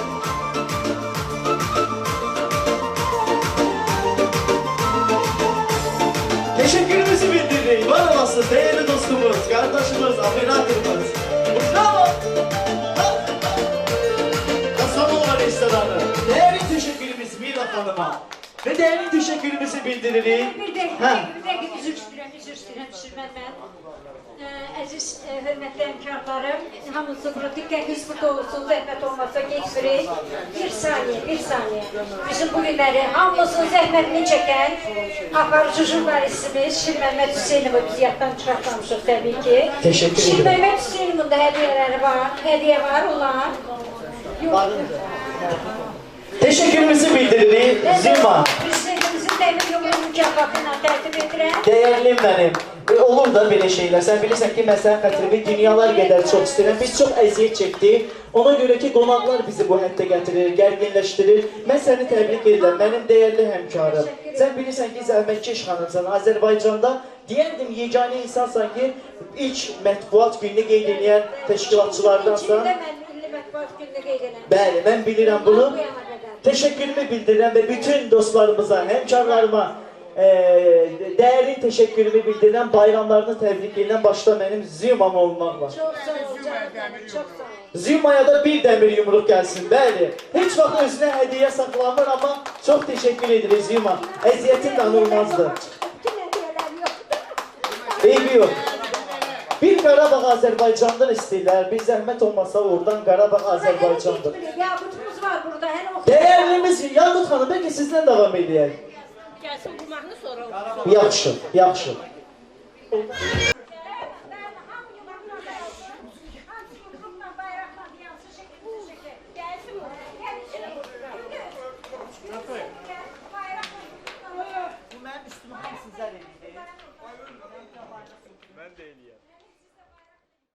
Teşekkürümüzü bildirdik. Var olasın değerli dostumuz, kardeşimiz, operatorumuz. Bravo! Kasabova restoranı. Değerli teşekkürümüz Mira Hanım'a. Ve değerli teşekkürümüzü bildiririk. Bir dakika, üzür dilerim. üzr istəyirəm Şirmən mən. Əziz, hörmətli həmkarlarım, hamınızı burada diqqətiniz burada olsun, zəhmət olmazsa geçmirik. Bir saniye. Bizim bu günləri hamımızın zəhmətini çəkən aparıcı jurnalistimiz Şirməhəmməd Hüseynovu biz yaddan çıxartmamışıq təbii ki. Teşekkür ederim. Şirməhəmməd Hüseynovun da hediye var olan. Teşekkürümüzü bildiririk. Zima. Prezidentimizin dəmir yumruq mükafatıyla tərtib edirəm. Değerlim benim. Olur da belə şeyler. Sen bilirsən ki, mən sənin xətrimi dünyalar qədər çox istəyirəm. Biz çox əziyyət çəkdik. Ona görə ki, qonaqlar bizi bu həddə gətirir, gərginləşdirir. Mən səni təbrik edirəm, mənim dəyərli həmkarım. Sən bilirsən ki, zəhmətkeş xanımsan. Azərbaycanda deyərdim, yeganə insansan ki, ilk mətbuat gününü qeyd edən təşkilatçılardansan. Kimdə mən milli mətbuat gününü qeyd edirəm? Bəli, mən bilirəm bunu. Teşekkürümü bildirirəm və bütün dostlarımıza, həmkarlarıma değerli teşekkürümü bildirirəm. Bayramlarını təbrik edirəm. Başda mənim Zimam olmaqla. Çox sağ ol canım, çox sağ ol. Zimaya da bir demir yumruq gəlsin, bəli. Heç vaxt özünə hədiyyə saxlamır, amma çox teşekkür edirik Zima. Əziyyətin danılmazdır. Eybi yox. Bir Qarabağ Azərbaycandan istəyirlər. Bir zəhmət olmasa oradan Qarabağ Azərbaycandır. Yaqutumuz var burada. Değerlimiz Yaqut xanım, bəlkə sizdən davam edək. Gəlsin qumağını sonra. Yaxşı, yaxşı. Bu mənim üstümü hamısı zər edir. Mən də eləyəm.